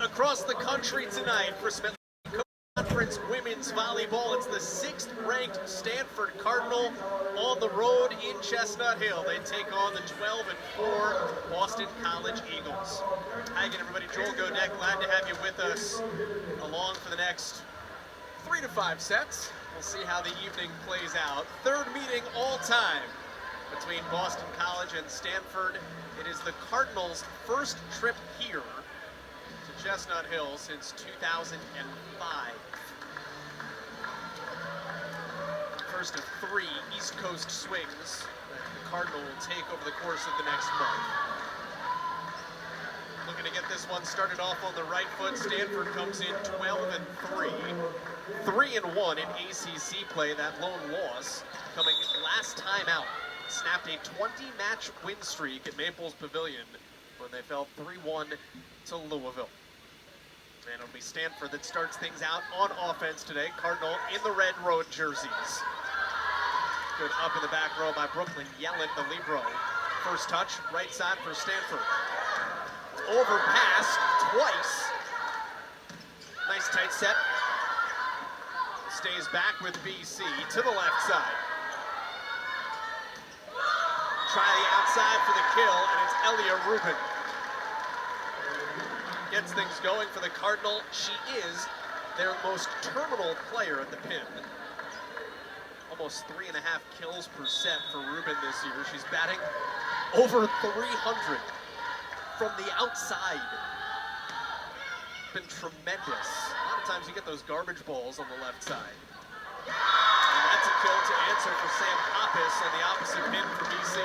Across the country tonight for Conference Women's Volleyball, it's the 6th-ranked Stanford Cardinal on the road in Chestnut Hill. They take on the 12-4 Boston College Eagles. Hi again, everybody. Joel Godek, glad to have you with us along for the next 3 to 5 sets. We'll see how the evening plays out. Third meeting all time between Boston College and Stanford. It is the Cardinals' first trip here to Chestnut Hill since 2005. First of 3 East Coast swings that the Cardinal will take over the course of the next month. Looking to get this one started off on the right foot. Stanford comes in 12-3. 3-1 in ACC play. That lone loss coming last time out. Snapped a 20-match win streak at Maples Pavilion when they fell 3-1 to Louisville. And it'll be Stanford that starts things out on offense today. Cardinal in the red road jerseys. Good up in the back row by Brooklyn Yellen, the libero. First touch, right side for Stanford. Overpassed twice. Nice tight set. Stays back with BC to the left side. Try the outside for the kill, and it's Elia Rubin. Gets things going for the Cardinal. She is their most terminal player at the pin. Almost 3.5 kills per set for Rubin this year. She's batting over 300 from the outside. Been tremendous. A lot of times you get those garbage balls on the left side. And that's a kill to answer for Sam Hoppus on the opposite pin for BC.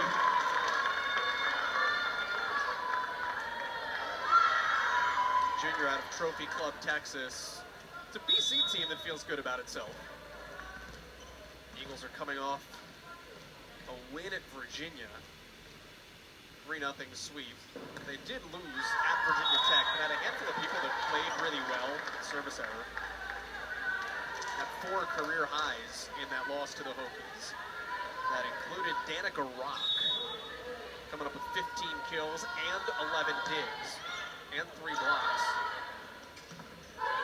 Junior out of Trophy Club, Texas. It's a BC team that feels good about itself. Eagles are coming off a win at Virginia. 3-0 sweep. They did lose at Virginia Tech, but had a handful of people that played really well. Service error. Had 4 career highs in that loss to the Hokies. That included Danica Rock, coming up with 15 kills and 11 digs, and 3 blocks.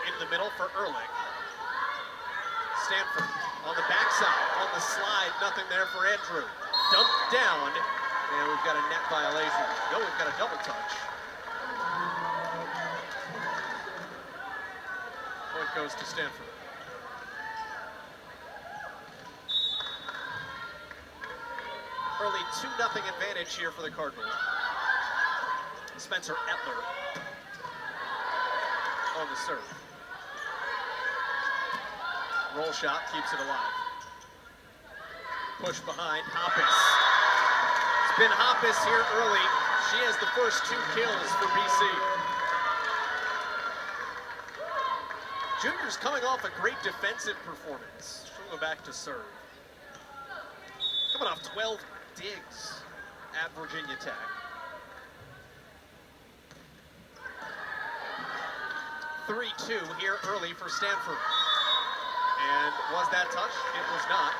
In the middle for Ehrlich. Stanford on the backside, on the slide, nothing there for Andrew. Dumped down, and we've got a net violation. No, we've got a double touch. Point goes to Stanford. Early 2-0 advantage here for the Cardinals. Spencer Etler on the serve. Roll shot keeps it alive. Push behind, Hoppus. It's been Hoppus here early. She has the first 2 kills for BC. Junior's coming off a great defensive performance. She'll go back to serve. Coming off 12 digs at Virginia Tech. .3-2 here early for Stanford. And was that touch? It was not.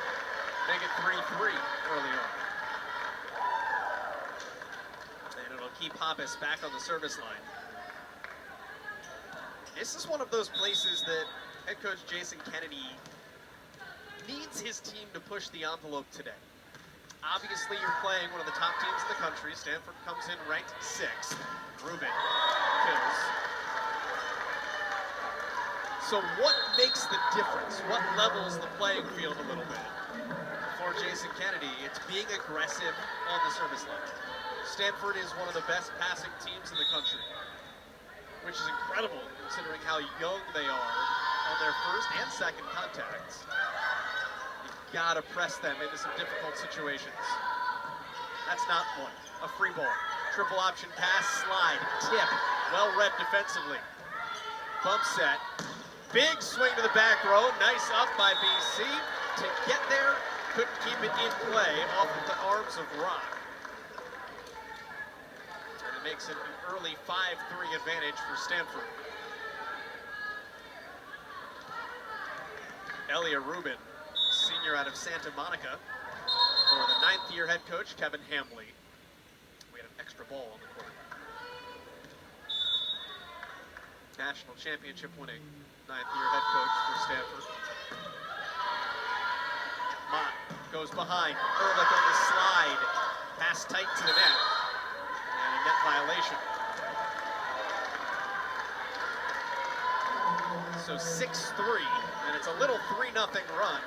Make it 3-3 early on. And it'll keep Hoppus back on the service line. This is one of those places that head coach Jason Kennedy needs his team to push the envelope today. Obviously, you're playing one of the top teams in the country. Stanford comes in ranked 6th. Rubin kills. So what makes the difference? What levels the playing field a little bit? For Jason Kennedy, it's being aggressive on the service line. Stanford is one of the best passing teams in the country, which is incredible considering how young they are on their first and second contacts. You've got to press them into some difficult situations. That's not one. A free ball. Triple option pass, slide, tip. Well read defensively. Bump set. Big swing to the back row. Nice up by BC. to get there, couldn't keep it in play off of the arms of Rock. And it makes it an early 5-3 advantage for Stanford. Elia Rubin, senior out of Santa Monica, for the 9th-year head coach, Kevin Hamley. We had an extra ball on the court. National championship winning 9th-year head coach for Stanford. Mott goes behind. Ehrlich on the slide. Pass tight to the net. And a net violation. So 6-3, and it's a little 3-0 run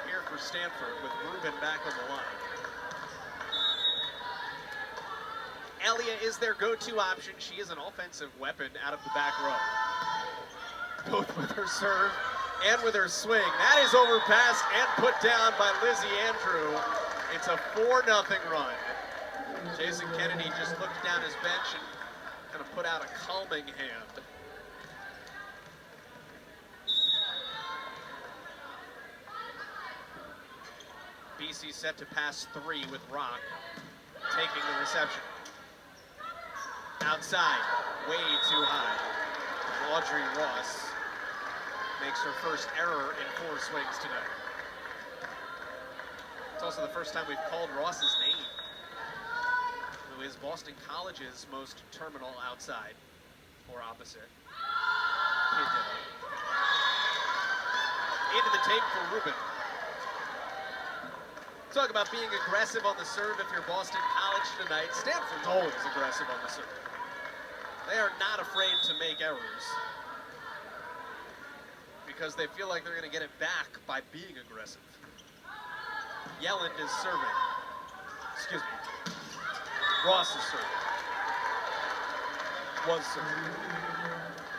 here for Stanford with Rubin back on the line. Elia is their go-to option. She is an offensive weapon out of the back row. Both with her serve and with her swing. That is overpassed and put down by Lizzie Andrew. It's a 4-0 run. Jason Kennedy just looked down his bench and kind of put out a calming hand. BC set to pass 3 with Rock taking the reception. Outside, way too high. Audrey Ross makes her first error in 4 swings tonight. It's also the first time we've called Ross's name, who is Boston College's most terminal outside, or opposite. Into the tape for Rubin. Talk about being aggressive on the serve if you're Boston College tonight. Stanford's always aggressive on the serve. They are not afraid to make errors because they feel like they're going to get it back by being aggressive. Yelland is serving. Excuse me. Ross is serving. Was serving.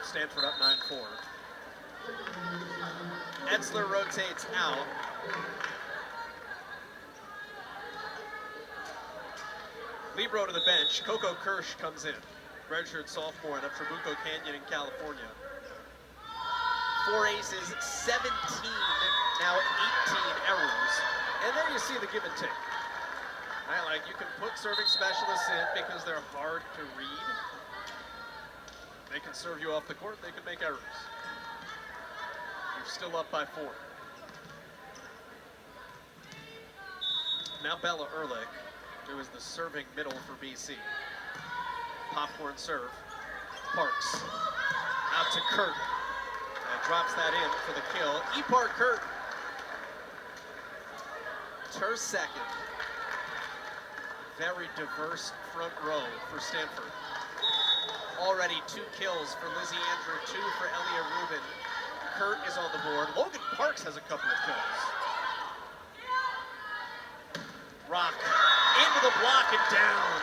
Stanford up 9-4. Etzler rotates out. Libero to the bench. Coco Kirsch comes in. Redshirt sophomore out of Trabuco Canyon in California. 4 aces, 17, now 18 errors. And there you see the give and take. Right, like you can put serving specialists in because they're hard to read. They can serve you off the court, they can make errors. You're still up by 4. Now Bella Ehrlich, who is the serving middle for BC. Popcorn serve. Parks. Out to Kurt. And drops that in for the kill. Ipar Kurt. It's her second. Very diverse front row for Stanford. Already 2 kills for Lizzie Andrew, 2 for Elia Rubin. Kurt is on the board. Logan Parks has a couple of kills. Rock into the block and down.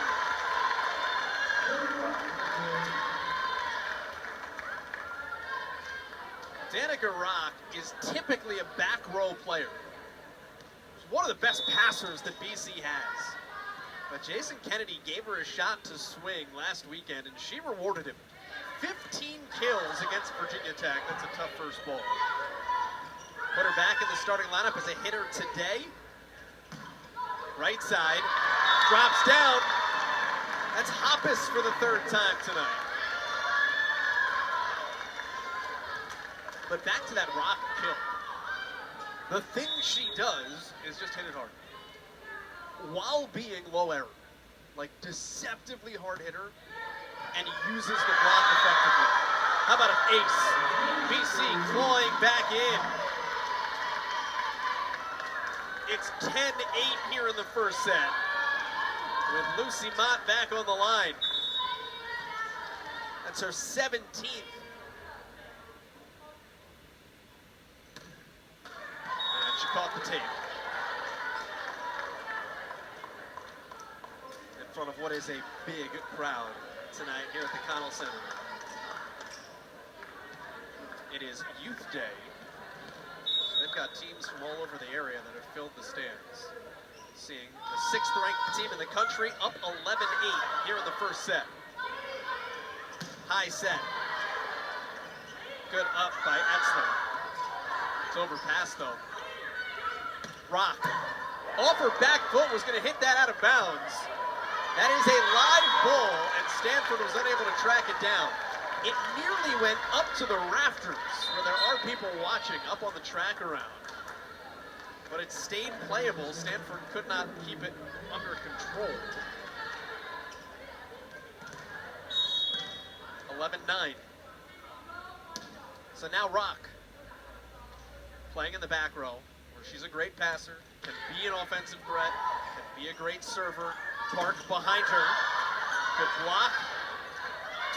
Danica Rock is typically a back row player. She's one of the best passers that BC has. But Jason Kennedy gave her a shot to swing last weekend, and she rewarded him. 15 kills against Virginia Tech. That's a tough first ball. Put her back in the starting lineup as a hitter today. Right side, drops down. That's Hoppus for the 3rd time tonight. But back to that Rock kill. The thing she does is just hit it hard. While being low error. Like deceptively hard hitter and uses the block effectively. How about an ace? BC clawing back in. It's 10-8 here in the first set, with Lucy Mott back on the line. That's her 17th. And she caught the tape. In front of what is a big crowd tonight here at the Connell Center. It is Youth Day. They've got teams from all over the area that have filled the stands. Seeing the 6th ranked team in the country up 11-8 here in the first set. High set. Good up by Etzler. It's overpassed though. Rock. Off her back foot, was going to hit that out of bounds. That is a live ball, and Stanford was unable to track it down. It nearly went up to the rafters, where there are people watching up on the track around. But it stayed playable. Stanford could not keep it under control. 11-9. So now Rock, playing in the back row, where she's a great passer, can be an offensive threat, can be a great server. Park behind her. Good block.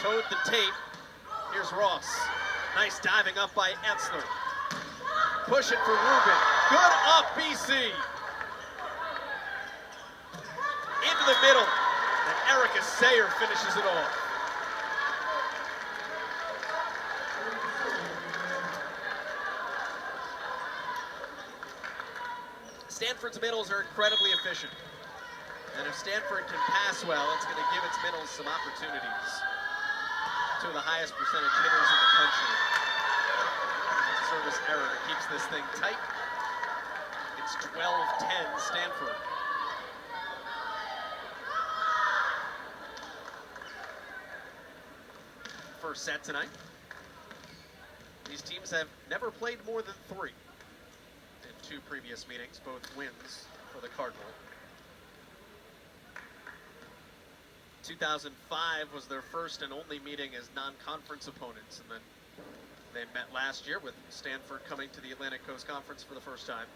Towed the tape. Here's Ross. Nice diving up by Etzler. Push it for Rubin. Good up, BC. Into the middle. And Erica Sayer finishes it off. Stanford's middles are incredibly efficient. And if Stanford can pass well, it's going to give its middles some opportunities. Two of the highest percentage hitters in the country. Service error keeps this thing tight. It's 12-10 Stanford. First set tonight. These teams have never played more than 3 in 2 previous meetings, both wins for the Cardinal. 2005 was their first and only meeting as non-conference opponents, and then they met last year with Stanford coming to the Atlantic Coast Conference for the first time.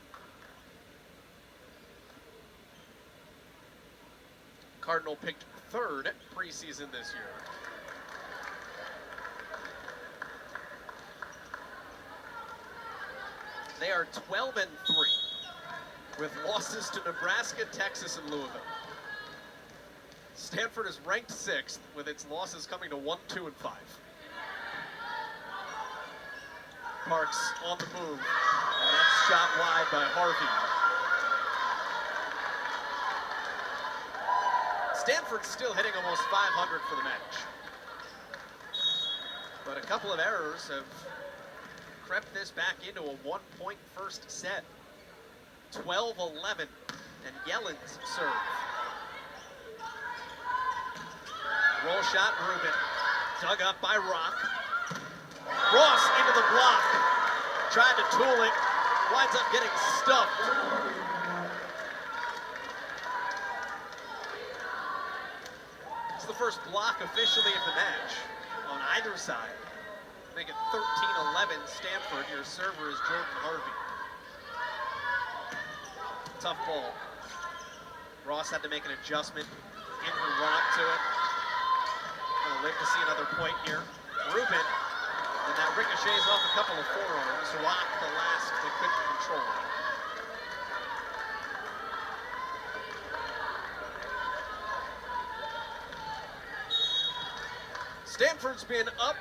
Cardinal picked 3rd preseason this year. They are 12-3 with losses to Nebraska, Texas, and Louisville. Stanford is ranked 6th with its losses coming to 1, 2, and 5. Parks on the move, and that's shot wide by Harvey. Stanford's still hitting almost 500 for the match. But a couple of errors have crept this back into a 1-point first set. 12-11, and Yellen's serve. Roll shot, Rubin. Dug up by Rock. Ross into the block. Tried to tool it. Winds up getting stuffed. It's the first block officially of the match on either side. Make it 13-11 Stanford. Your server is Jordan Harvey. Tough ball. Ross had to make an adjustment in her run-up to it. Gonna live to see another point here. Rubin, and that ricochets off a couple of forearms. Rock, the last that couldn't control it. Stanford's been up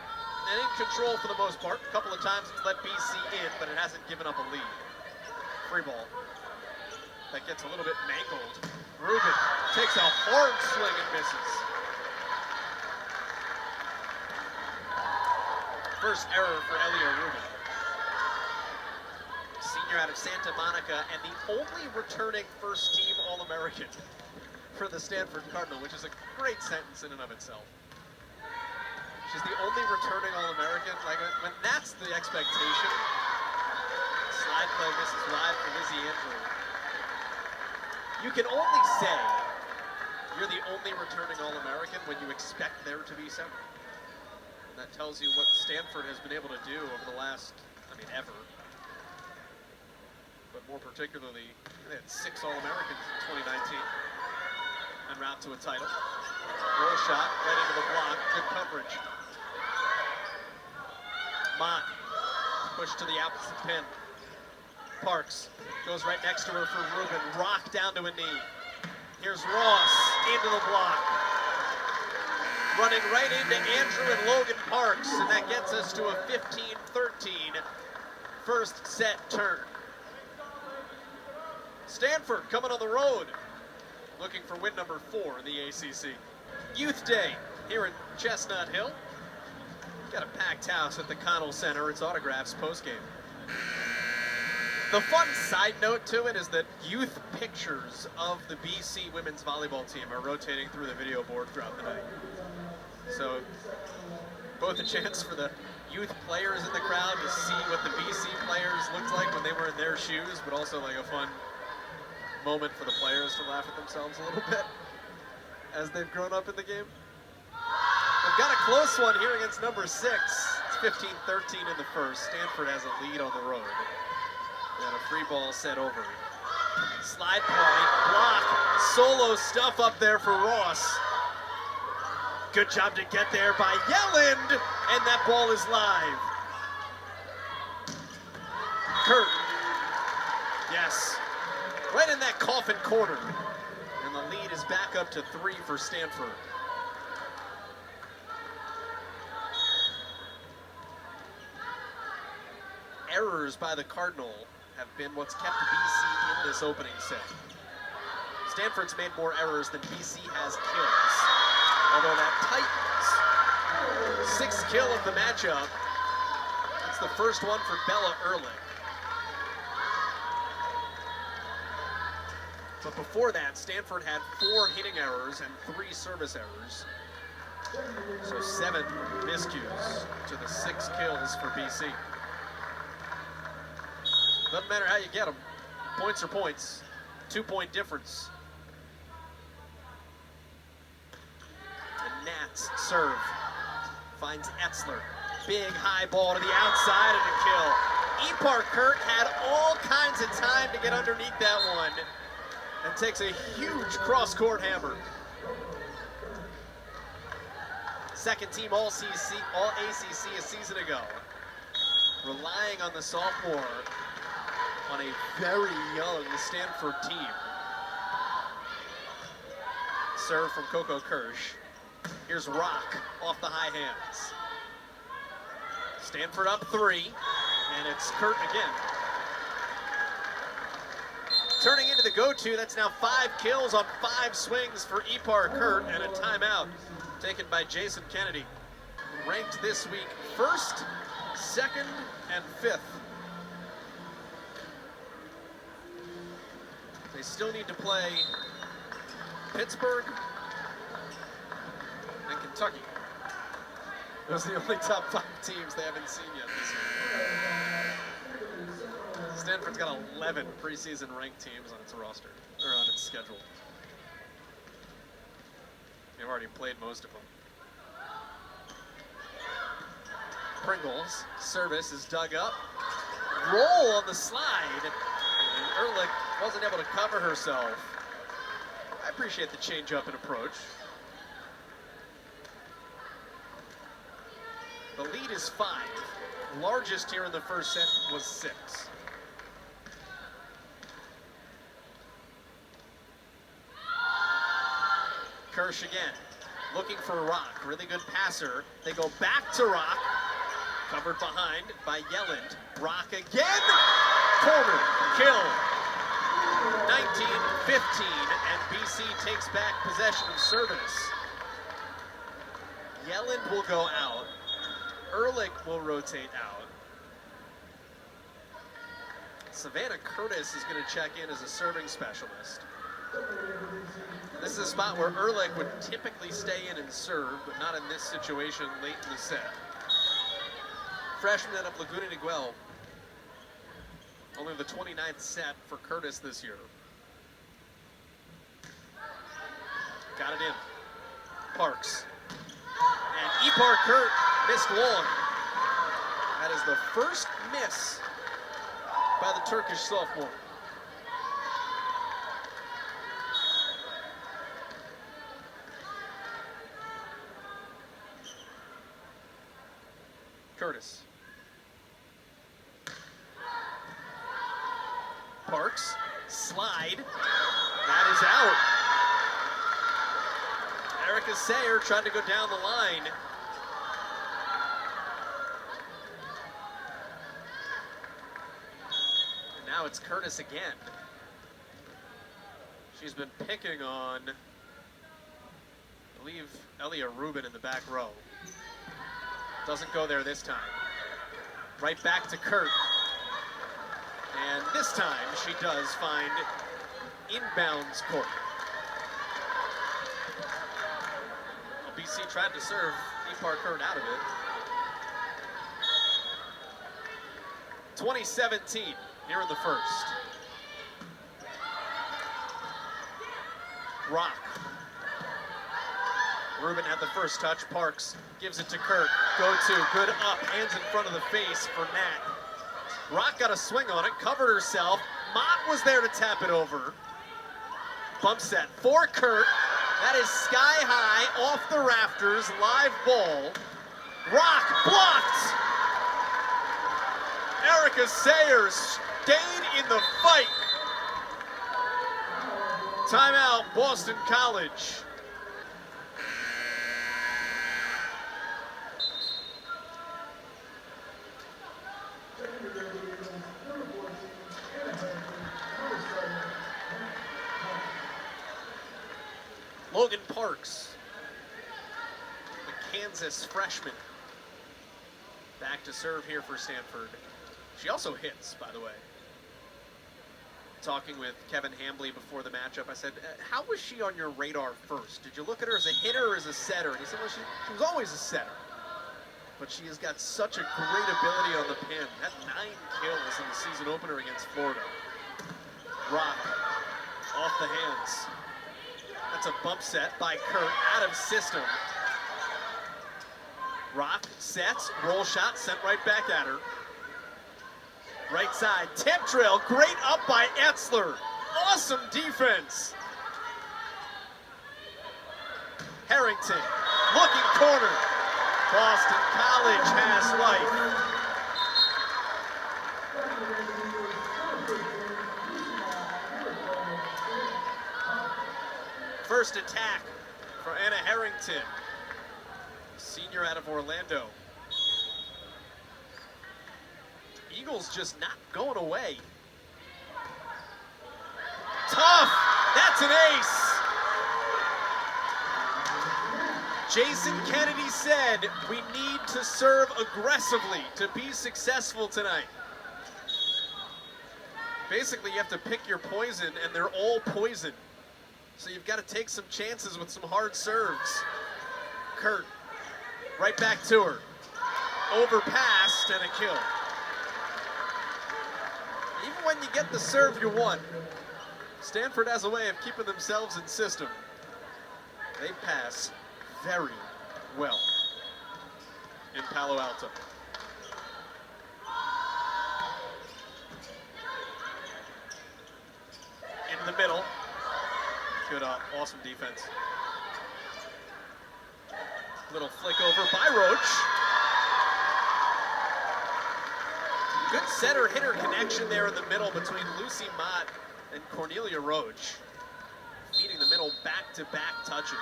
and in control for the most part. A couple of times it's let BC in, but it hasn't given up a lead. Free ball. That gets a little bit mangled. Rubin takes a hard swing and misses. First error for Elia Rubin. Senior out of Santa Monica and the only returning first-team All-American for the Stanford Cardinal, which is a great sentence in and of itself. She's the only returning All-American. Like, when that's the expectation, slide play misses wide for Lizzie Andrew. You can only say you're the only returning All-American when you expect there to be several. And that tells you what Stanford has been able to do over the last, ever. But more particularly, they had 6 All-Americans in 2019 en route to a title. Roll shot, right into the block, good coverage. Mott, pushed to the opposite pin. Parks goes right next to her for Rubin. Rock down to a knee. Here's Ross into the block. Running right into Andrew and Logan Parks, and that gets us to a 15-13 first set turn. Stanford coming on the road, looking for win number 4 in the ACC. Youth Day here in Chestnut Hill. Got a packed house at the Connell Center. It's autographs postgame. The fun side note to it is that youth pictures of the BC women's volleyball team are rotating through the video board throughout the night. So both a chance for the youth players in the crowd to see what the BC players looked like when they were in their shoes, but also like a fun moment for the players to laugh at themselves a little bit as they've grown up in the game. They've got a close one here against number 6. It's 15-13 in the first. Stanford has a lead on the road. And a free ball set over. Slide point, block, solo stuff up there for Ross. Good job to get there by Yelland, and that ball is live. Kurt, yes, right in that coffin corner. And the lead is back up to 3 for Stanford. Errors by the Cardinal have been what's kept BC in this opening set. Stanford's made more errors than BC has kills, although that tightens. 6th kill of the matchup. That's the first one for Bella Ehrlich. But before that, Stanford had 4 hitting errors and 3 service errors. So 7 miscues to the 6 kills for BC. Doesn't matter how you get them. Points are points. 2-point difference. And Nats serve. Finds Etzler. Big high ball to the outside and a kill. Ipar Kurt had all kinds of time to get underneath that one and takes a huge cross-court hammer. Second team all ACC a season ago. Relying on the sophomore on a very young Stanford team. Serve from Coco Kirsch. Here's Rock off the high hands. Stanford up 3, and it's Kurt again. Turning into the go-to, that's now 5 kills on 5 swings for Ipar Kurt, and a timeout taken by Jason Kennedy. Ranked this week 1st, 2nd, and 5th. They still need to play Pittsburgh and Kentucky. Those are the only top 5 teams they haven't seen yet this year. Stanford's got 11 preseason ranked teams on its roster, or on its schedule. They've already played most of them. Pringle's service is dug up. Roll on the slide. And Ehrlich wasn't able to cover herself. I appreciate the change up in approach. The lead is 5. Largest here in the first set was 6. Kirsch again, looking for Rock. Really good passer. They go back to Rock. Covered behind by Yelland. Rock again. Corner. Kill. 19-15, and BC takes back possession of service. Yelland will go out. Ehrlich will rotate out. Savannah Curtis is going to check in as a serving specialist. This is a spot where Ehrlich would typically stay in and serve, but not in this situation late in the set. Freshman out of Laguna Niguel. Only the 29th set for Curtis this year. Got it in. Parks. And Ipar Kurt missed long. That is the first miss by the Turkish sophomore. Curtis. Parks, slide, that is out. Erica Sayer trying to go down the line. And now it's Curtis again. She's been picking on, I believe, Elia Rubin in the back row. Doesn't go there this time. Right back to Kurt. And this time she does find inbounds court. Well, BC tried to serve Ipar Kurt out of it. 2017 here in the first. Rock. Rubin had the first touch. Parks gives it to Kurt. Go to, good up, hands in front of the face for Nat. Rock got a swing on it, covered herself. Mott was there to tap it over. Bump set for Kurt. That is sky high, off the rafters, live ball. Rock blocked. Erica Sayers stayed in the fight. Timeout, Boston College. Logan Parks, the Kansas freshman, back to serve here for Stanford. She also hits, by the way. Talking with Kevin Hambly before the matchup, I said, how was she on your radar first? Did you look at her as a hitter or as a setter? And he said, well, she was always a setter. But she has got such a great ability on the pin. Had 9 kills in the season opener against Florida. Rock, off the hands. That's a bump set by Kurt, out of system. Rock sets, roll shot, sent right back at her. Right side, tip drill, great up by Etzler. Awesome defense. Harrington, looking corner. Boston College has life. First attack for Anna Harrington, senior out of Orlando. Eagles just not going away. Tough, that's an ace. Jason Kennedy said, we need to serve aggressively to be successful tonight. Basically, you have to pick your poison, and they're all poison. So you've got to take some chances with some hard serves. Kurt, right back to her. Overpassed and a kill. Even when you get the serve you want, Stanford has a way of keeping themselves in system. They pass very well in Palo Alto. In the middle. Good, awesome defense. Little flick over by Roach. Good setter-hitter connection there in the middle between Lucy Mott and Cornelia Roach. Feeding the middle back-to-back touches.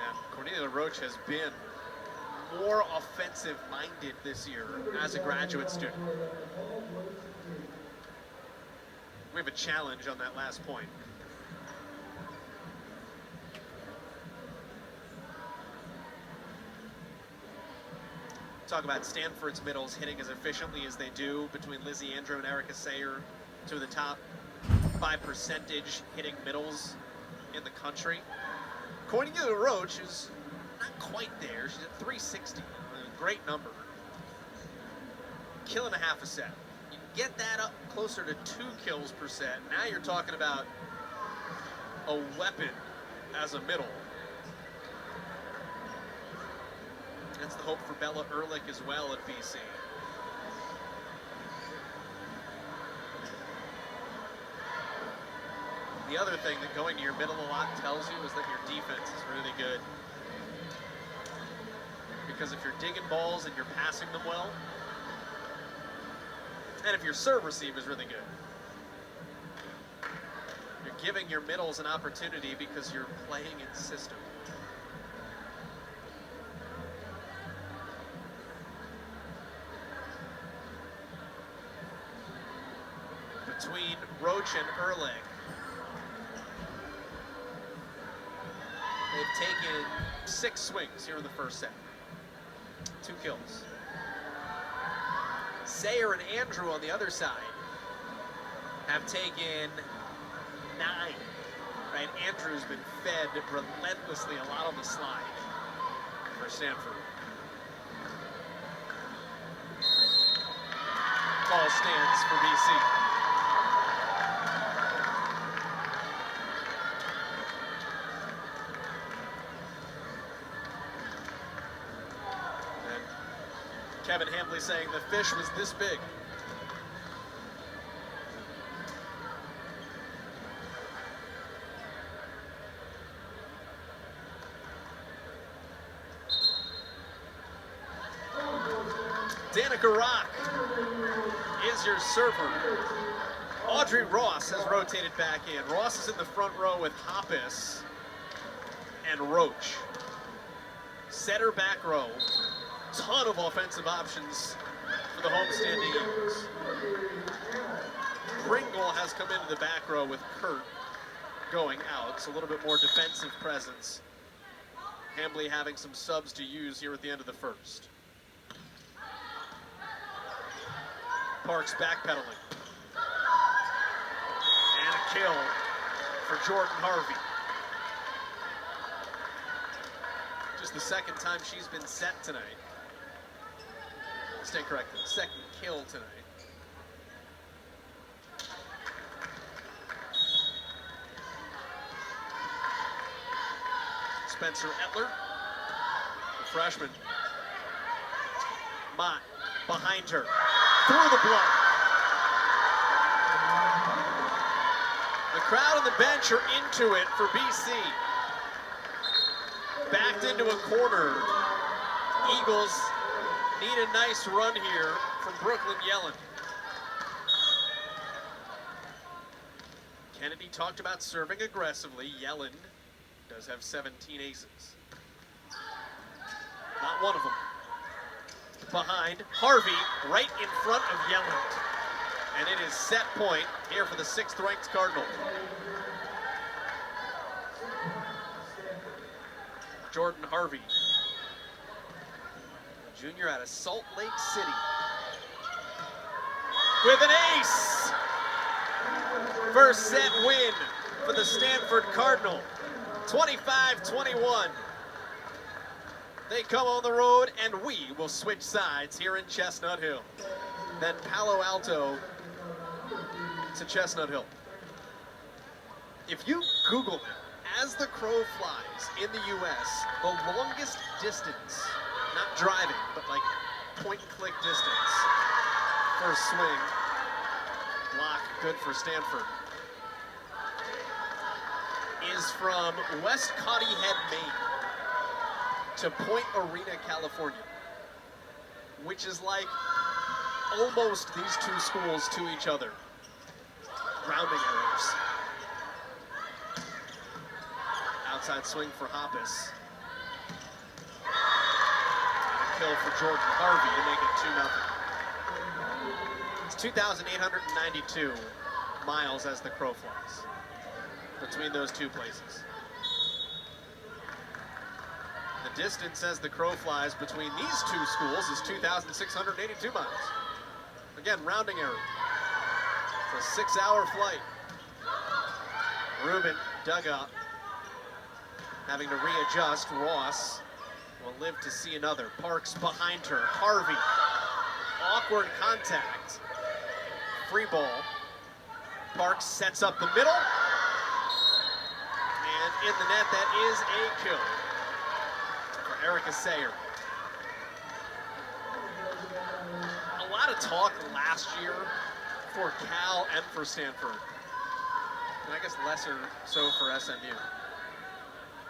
And Cornelia Roach has been more offensive-minded this year as a graduate student. We have a challenge on that last point. Talk about Stanford's middles hitting as efficiently as they do between Lizzie Andrew and Erica Sayer, two of the top by percentage hitting middles in the country. Cornelia Roach is not quite there. She's at 360, a great number. Kill and a half a set. Get that up closer to 2 kills per set. Now you're talking about a weapon as a middle. That's the hope for Bella Ehrlich as well at BC. The other thing that going to your middle a lot tells you is that your defense is really good. Because if you're digging balls and you're passing them well, and if your serve receive is really good, you're giving your middles an opportunity because you're playing in system. Between Roach and Ehrlich, they've taken 6 swings here in the first set. 2 kills. Sayer and Andrew on the other side have taken 9. Right? Andrew's been fed relentlessly a lot on the slide for Stanford. Ball stands for BC. And Kevin Hambly saying the fish was this big. Danica Rock is your server. Audrey Ross has rotated back in. Ross is in the front row with Hoppus and Roach. Setter back row. Ton of offensive options for the homestanding Eagles. Pringle has come into the back row with Kurt going out, so a little bit more defensive presence. Hambly having some subs to use here at the end of the first. Parks backpedaling. And a kill for Jordan Harvey. Just the second time she's been set tonight. Stand corrected, second kill tonight. Spencer Etler, the freshman. Mott behind her. Through the block. The crowd on the bench are into it for BC. Backed into a corner. Eagles need a nice run here from Brooklyn Yellen. Kennedy talked about serving aggressively. Yellen does have 17 aces. Not one of them. Behind Harvey, right in front of Yelland. And it is set point here for the 6th ranked Cardinal. Jordan Harvey, junior out of Salt Lake City, with an ace. First set win for the Stanford Cardinal, 25-21. They come on the road, and we will switch sides here in Chestnut Hill. Then Palo Alto to Chestnut Hill. If you Google it, as the crow flies in the U.S., the longest distance, not driving, but like point-and-click distance, first swing, block, good for Stanford, is from West Cotty Head, Maine, to Point Arena, California, which is like almost these two schools to each other. Rounding errors. Outside swing for Hoppus. Kill for Jordan Harvey to make it 2-0. It's 2,892 miles as the crow flies between those two places. The distance as the crow flies between these two schools is 2,682 miles. Again, rounding error. It's a 6-hour flight. Rubin dug up, having to readjust. Ross will live to see another. Parks behind her. Harvey. Awkward contact. Free ball. Parks sets up the middle. And in the net, that is a kill. Erica Sayer. A lot of talk last year for Cal and for Stanford, and I guess lesser so for SMU,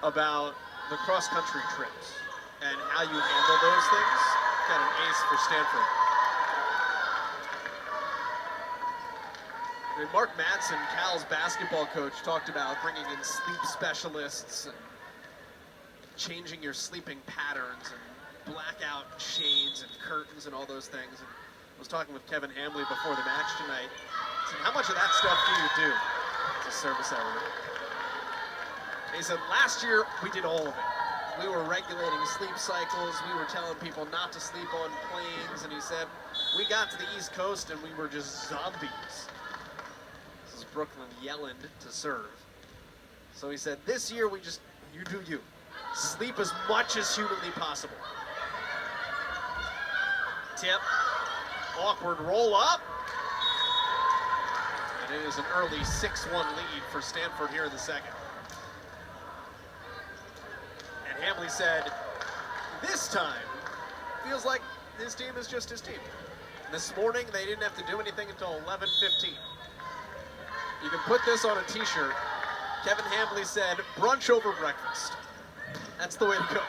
about the cross-country trips and how you handle those things. Got an ace for Stanford. I mean, Mark Madsen, Cal's basketball coach, talked about bringing in sleep specialists and changing your sleeping patterns and blackout shades and curtains and all those things. And I was talking with Kevin Hambly before the match tonight. I said, how much of that stuff do you do? It's a service error. And he said, last year we did all of it. We were regulating sleep cycles. We were telling people not to sleep on planes. And he said, We got to the East Coast and we were just zombies. This is Brooklyn Yelland to serve. So he said, this year you do you. Sleep as much as humanly possible. Tip, awkward roll up. And it is an early 6-1 lead for Stanford here in the second. And Hambley said, this time, feels like his team is just his team. This morning, they didn't have to do anything until 11:15. You can put this on a t-shirt. Kevin Hambley said, brunch over breakfast. That's the way to go.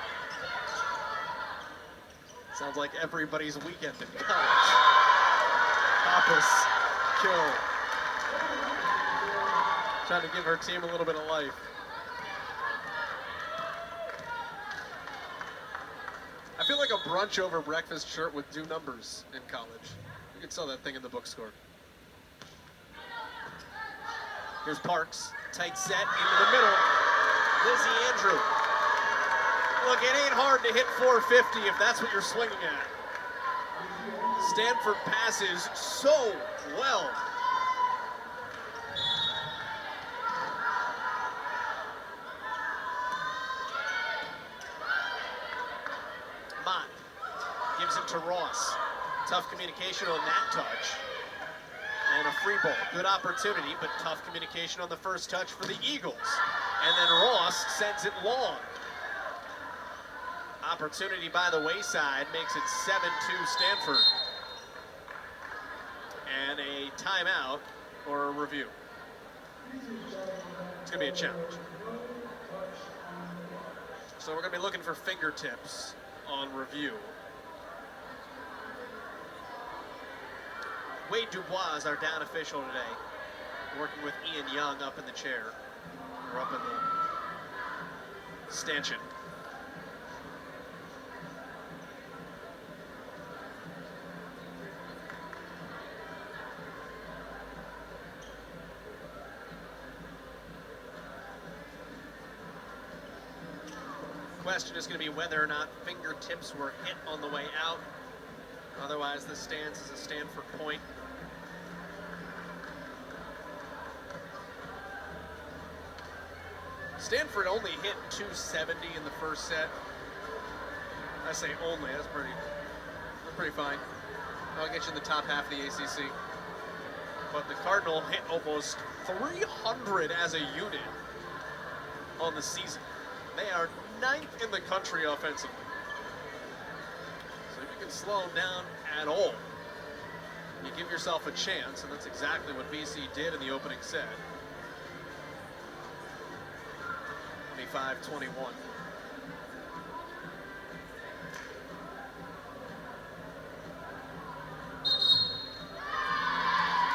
Sounds like everybody's weekend in college. Pappas, kill. Trying to give her team a little bit of life. I feel like a brunch over breakfast shirt would do numbers in college. You could sell that thing in the bookstore. Here's Parks, tight set into the middle. Lizzie Andrew. Look, it ain't hard to hit 450 if that's what you're swinging at. Stanford passes so well. Gives it to Ross. Tough communication on that touch. And a free ball. Good opportunity, but tough communication on the first touch for the Eagles. And then Ross sends it long. Opportunity by the wayside makes it 7-2 Stanford. And a timeout or a review. It's going to be a challenge. So we're going to be looking for fingertips on review. Wade Dubois is our down official today, working with Ian Young up in the chair, or up in the stanchion. Question is going to be whether or not fingertips were hit on the way out. Otherwise, this stands as a Stanford point. Stanford only hit 270 in the first set. I say only, that's pretty fine. That'll get you in the top half of the ACC. But the Cardinal hit almost 300 as a unit on the season. They are 9th in the country offensively. So if you can slow them down at all, you give yourself a chance, and that's exactly what BC did in the opening set. 25-21.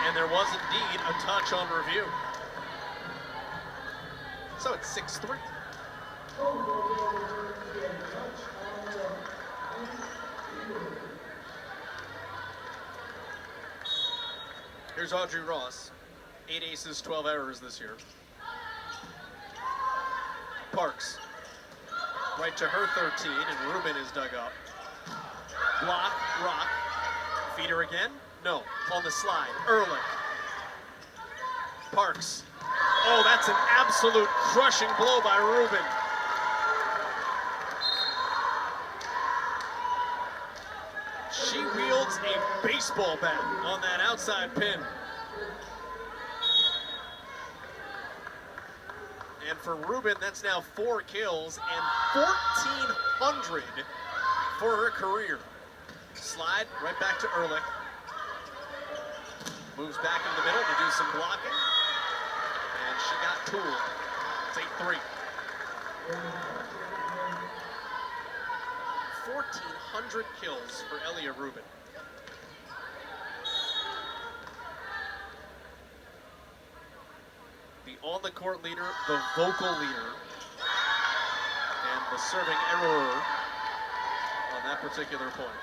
And there was indeed a touch on review. So it's 6-3. Here's Audrey Ross. 8 aces, 12 errors this year. Parks. Right to her 13, and Rubin is dug up. Block, rock. Feeder again? No. On the slide. Ehrlich. Parks. Oh, that's an absolute crushing blow by Rubin. She wields a baseball bat on that outside pin. And for Rubin, that's now 4 kills and 1,400 for her career. Slide right back to Ehrlich. Moves back in the middle to do some blocking. And she got cool. It's 8-3. 1,400 kills for Elia Rubin. The on-the-court leader, the vocal leader, and the serving error on that particular point.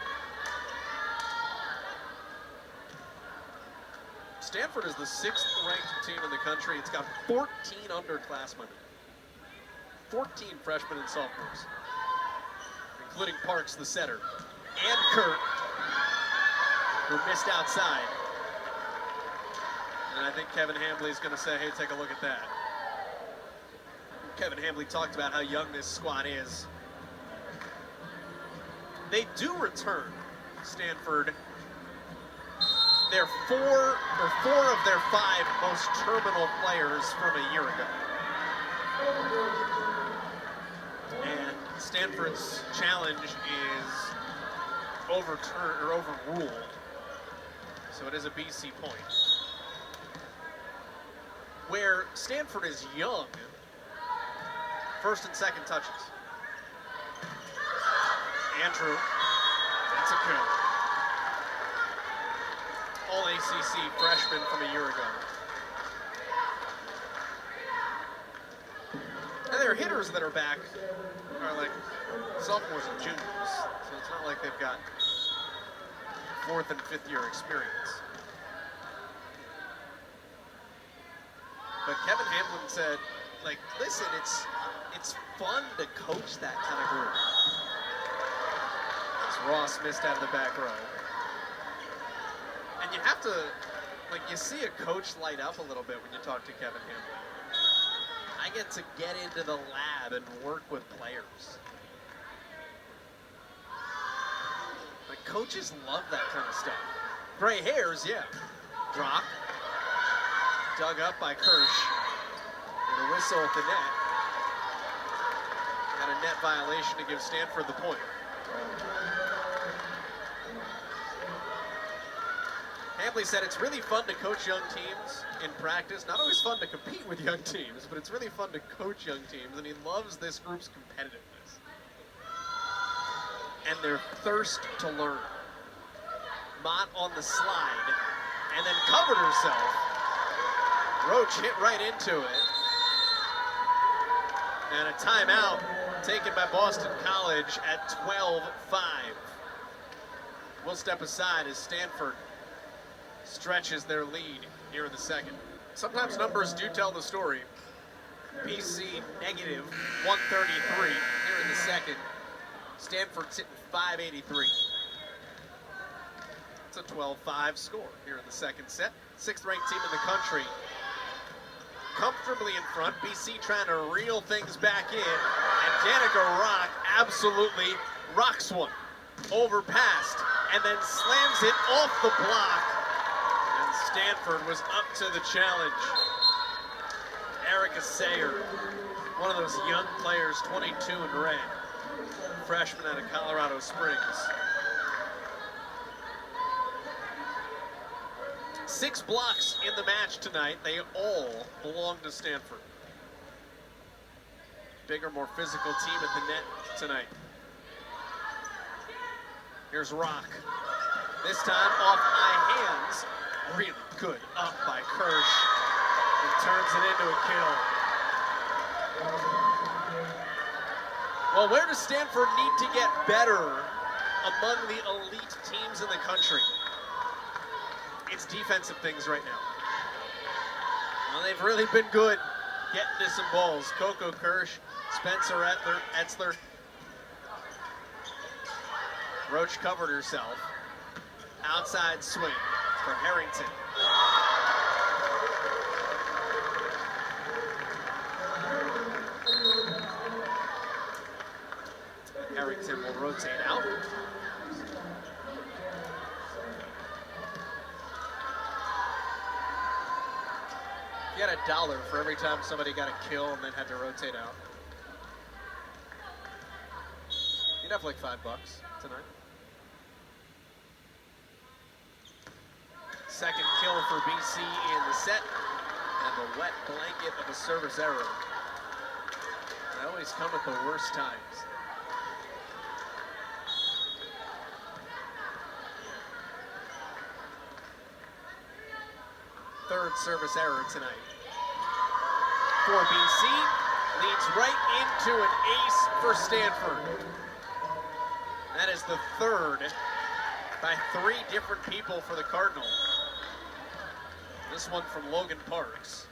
Stanford is the 6th ranked team in the country. It's got 14 underclassmen, 14 freshmen and sophomores, including Parks, the setter, and Kurt, who missed outside. And I think Kevin Hambley is going to say, hey, take a look at that. Kevin Hambley talked about how young this squad is. They do return, Stanford. They're four of their 5 most terminal players from a year ago. And Stanford's challenge is overruled. So it is a BC point. Where Stanford is young, first and second touches. Andrew, that's a kill. All ACC freshman from a year ago. And their hitters that are back are like sophomores and juniors, so it's not like they've got 4th and 5th year experience. But Kevin Hamblin said, like, listen, it's fun to coach that kind of group. As Ross missed out of the back row. And you have to, like, you see a coach light up a little bit when you talk to Kevin Hamblin. I get to get into the lab and work with players. Like, coaches love that kind of stuff. Gray hairs, yeah. Drop. Dug up by Kirsch. And a whistle at the net. Got a net violation to give Stanford the point. Hambley said it's really fun to coach young teams in practice. Not always fun to compete with young teams, but it's really fun to coach young teams, and he loves this group's competitiveness. And their thirst to learn. Mott on the slide, and then covered herself. Roach hit right into it. And a timeout taken by Boston College at 12-5. We'll step aside as Stanford stretches their lead here in the second. Sometimes numbers do tell the story. BC negative 133 here in the second. Stanford sitting 583. It's a 12-5 score here in the second set. 6th ranked team in the country. Comfortably in front. BC trying to reel things back in. And Danica Rock absolutely rocks one. Overpassed and then slams it off the block. Stanford was up to the challenge. Erica Sayer, one of those young players, 22 in red, freshman out of Colorado Springs. 6 blocks in the match tonight. They all belong to Stanford. Bigger, more physical team at the net tonight. Here's Rock. This time off high hands. Really good up by Kirsch, and turns it into a kill. Well, where does Stanford need to get better among the elite teams in the country? It's defensive things right now. Well, they've really been good getting to some balls. Coco Kirsch, Spencer Etzler. Roach covered herself. Outside swing for Harrington. Harrington will rotate out. You got $1 for every time somebody got a kill and then had to rotate out. You'd have like $5 tonight. Second kill for BC in the set, and the wet blanket of a service error. They always come at the worst times. Third service error tonight. For BC, leads right into an ace for Stanford. That is the third by 3 different people for the Cardinal. This one from Logan Parks.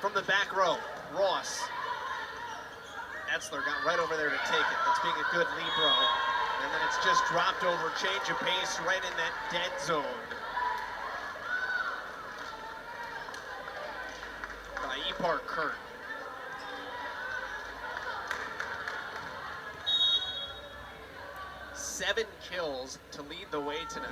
From the back row, Ross. Etzler got right over there to take it. That's being a good libero. And then it's just dropped over, change of pace, right in that dead zone. By Ipar Kurt. Seven kills to lead the way tonight.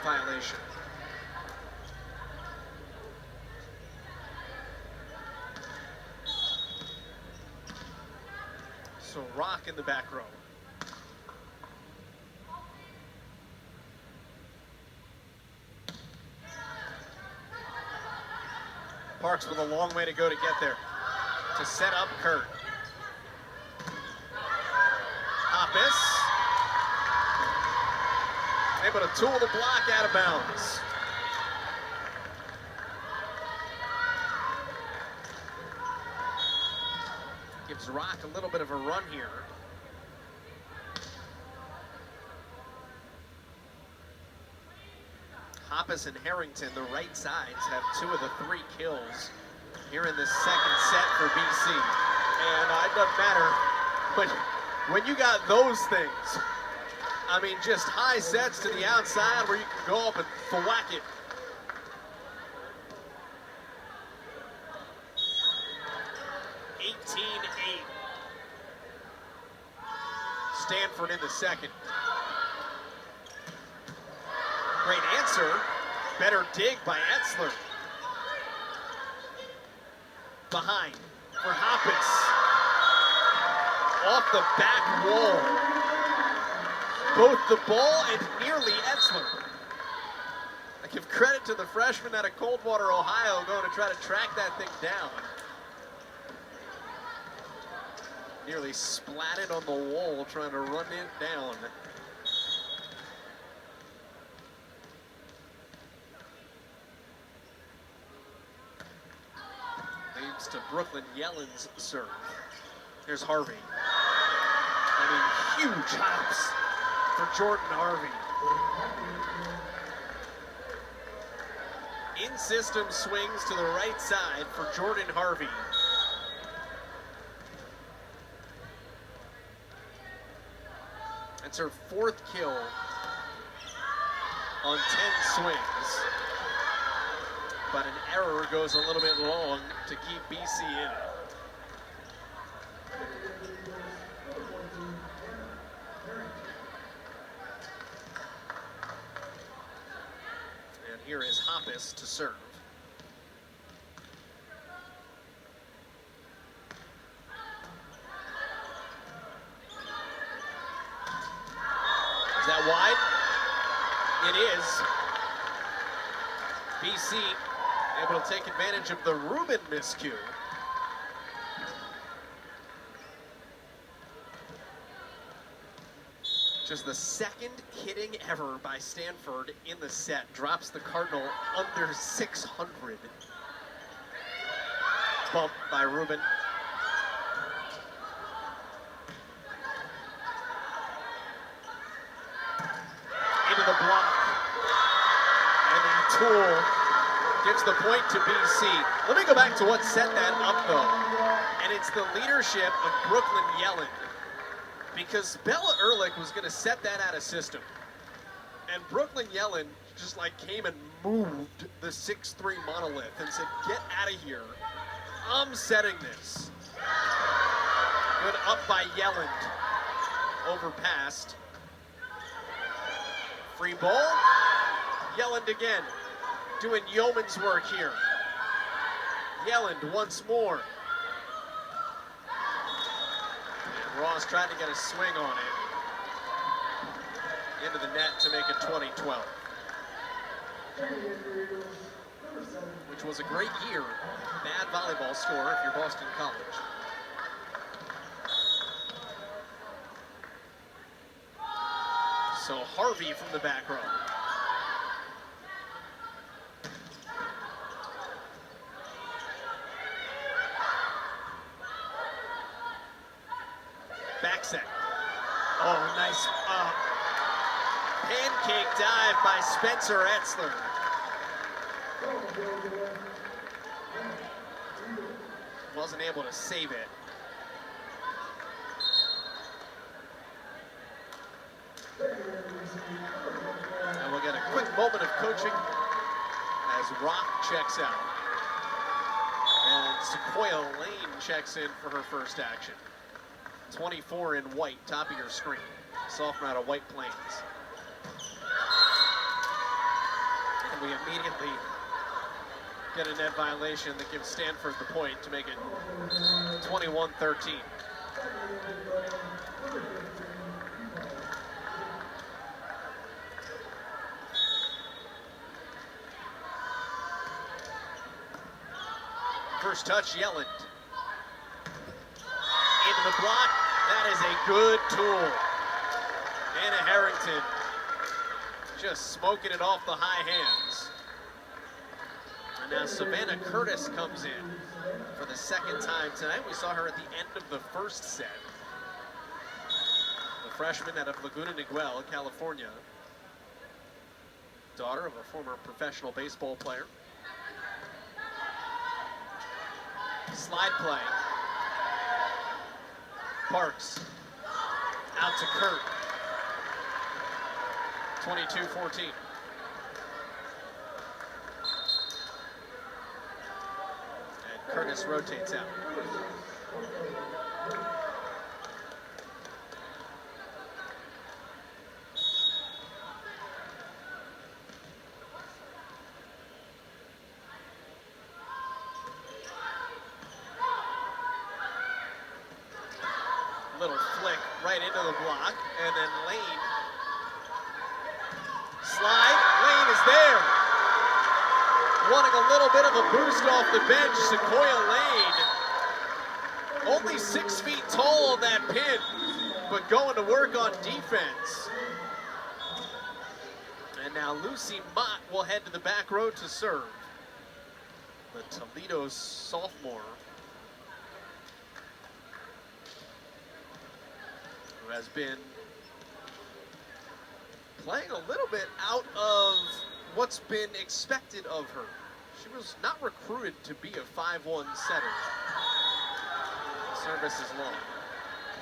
Violation. So Rock in the back row. Parks with a long way to go to get there. To set up Kurt. Hoppus. Able to tool the block out of bounds. Gives Rock a little bit of a run here. Hoppus and Harrington, the right sides, have 2 of the 3 kills here in this second set for BC. And it doesn't matter when you got those things. I mean, just high sets to the outside where you can go up and thwack it. Stanford in the second. Great answer. Better dig by Etzler. Behind for Hoppus. Off the back wall. Both the ball and nearly Etzler. I give credit to the freshman out of Coldwater, Ohio, going to try to track that thing down. Nearly splatted on the wall trying to run it down. Leads to Brooklyn Yellen's serve. Here's Harvey. I mean, huge hops for Jordan Harvey. In-system swings to the right side for Jordan Harvey. That's her 4th kill on 10 swings. But an error goes a little bit long to keep BC in. And here is Hoppus to serve. Is that wide? It is. BC able to take advantage of the Rubin miscue. Just the 2nd hitting ever by Stanford in the set. Drops the Cardinal under 600. Bump by Rubin. Into the block. And then Toole gives the point to BC. Let me go back to what set that up, though. And it's the leadership of Brooklyn Yellen. Because Bella Ehrlich was going to set that out of system. And Brooklyn Yellen just like came and moved the 6'3" monolith and said, get out of here. I'm setting this. Good up by Yellen. Overpassed. Free ball. Yelland again. Doing yeoman's work here. Yelland once more. And Ross trying to get a swing on it. Into the net to make it 20-12. Which was a great year. Bad volleyball score if you're Boston College. So Harvey from the back row. Back set. Oh, nice pancake dive by Spencer Etzler. Wasn't able to save it. And we'll get a quick moment of coaching as Rock checks out. And Sequoia Lane checks in for her first action. 24 in white, top of your screen. Sophomore out of White Plains. And we immediately get a net violation that gives Stanford the point to make it 21-13. First touch, Yelland. Into the block. That is a good tool. Anna Harrington just smoking it off the high hands. And now Savannah Curtis comes in for the second time tonight. We saw her at the end of the first set. The freshman out of Laguna Niguel, California. Daughter of a former professional baseball player. Slide play. Parks. Out to Kurt. 22-14. And Curtis rotates out. Little flick right into the block, and then Lane. Slide, Lane is there. Wanting a little bit of a boost off the bench, Sequoia Lane. Only 6 feet tall on that pin, but going to work on defense. And now Lucy Mott will head to the back row to serve. The Toledo sophomore. Has been playing a little bit out of what's been expected of her. She was not recruited to be a 5-1 setter. Service is long.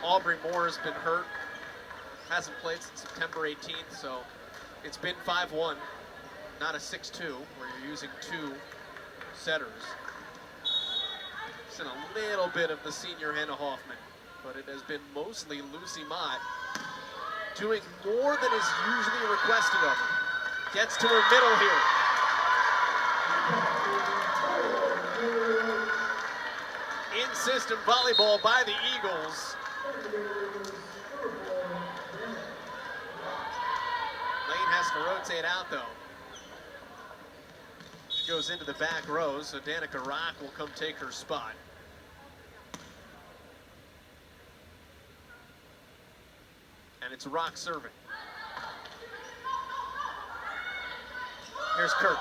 Aubrey Moore has been hurt. Hasn't played since September 18th, so it's been 5-1, not a 6-2, where you're using 2 setters. Seen a little bit of the senior Hannah Hoffman, but it has been mostly Lucy Mott doing more than is usually requested of her. Gets to her middle here. In-system volleyball by the Eagles. Lane has to rotate out though. She goes into the back row, so Danica Rock will come take her spot. And it's Rock serving. Here's Kurt.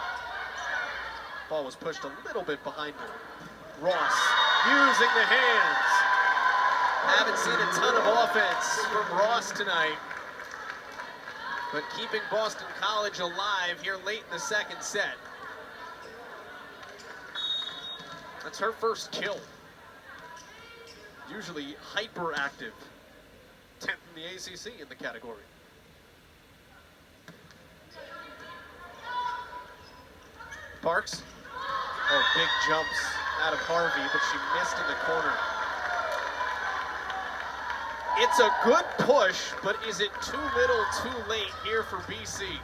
Ball was pushed a little bit behind her. Ross using the hands. Haven't seen a ton of offense from Ross tonight, but keeping Boston College alive here late in the second set. That's her first kill. Usually hyperactive. 10th in the ACC in the category. Parks. Oh, big jumps out of Harvey, but she missed in the corner. It's a good push, but is it too little, too late here for BC?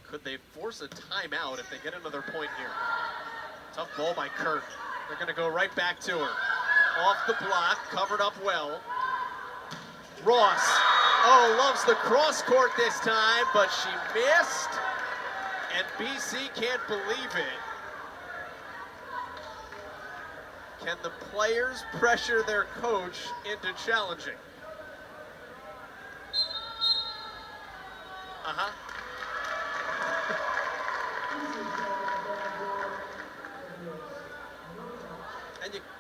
Could they force a timeout if they get another point here? Tough ball by Kurt. They're going to go right back to her. Off the block, covered up well. Ross, oh, loves the cross court this time, but she missed. And BC can't believe it. Can the players pressure their coach into challenging?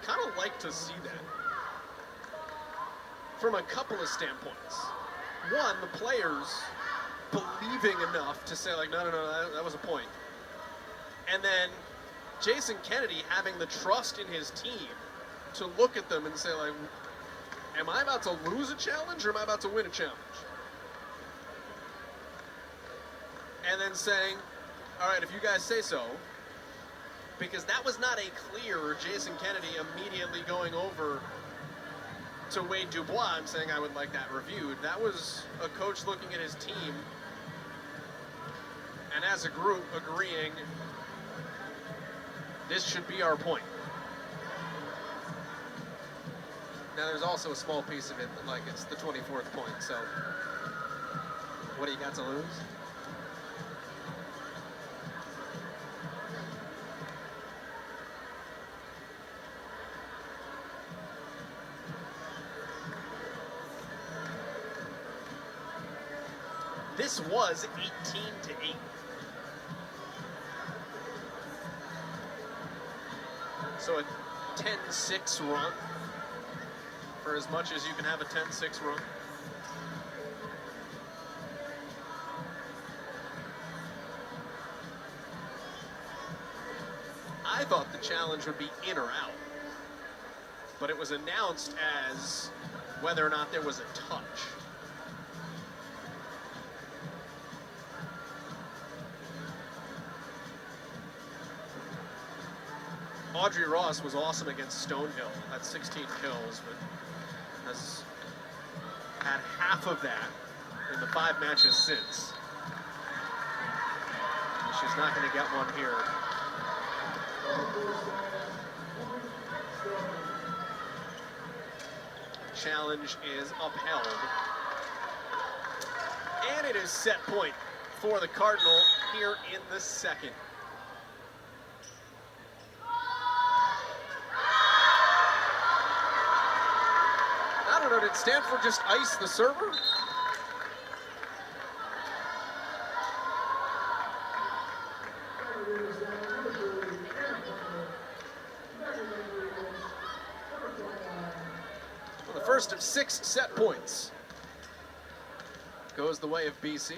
kind of like to see that from a couple of standpoints. One, the players believing enough to say, like, no, that was a point. And then Jason Kennedy having the trust in his team to look at them and say, like, am I about to lose a challenge or am I about to win a challenge? And then saying, all right, if you guys say so, because that was not a clear Jason Kennedy immediately going over to Wade Dubois and saying, I would like that reviewed. That was a coach looking at his team and as a group agreeing, this should be our point. Now there's also a small piece of it that, like, it's the 24th point, so what do you got to lose? This was 18-8. So a 10-6 run, for as much as you can have a 10-6 run. I thought the challenge would be in or out, but it was announced as whether or not there was a touch. Audrey Ross was awesome against Stonehill, had 16 kills, but has had half of that in the 5 matches since. She's not going to get one here. Challenge is upheld. And it is set point for the Cardinal here in the second. I don't know, did Stanford just ice the server? Well, the first of 6 set points goes the way of BC.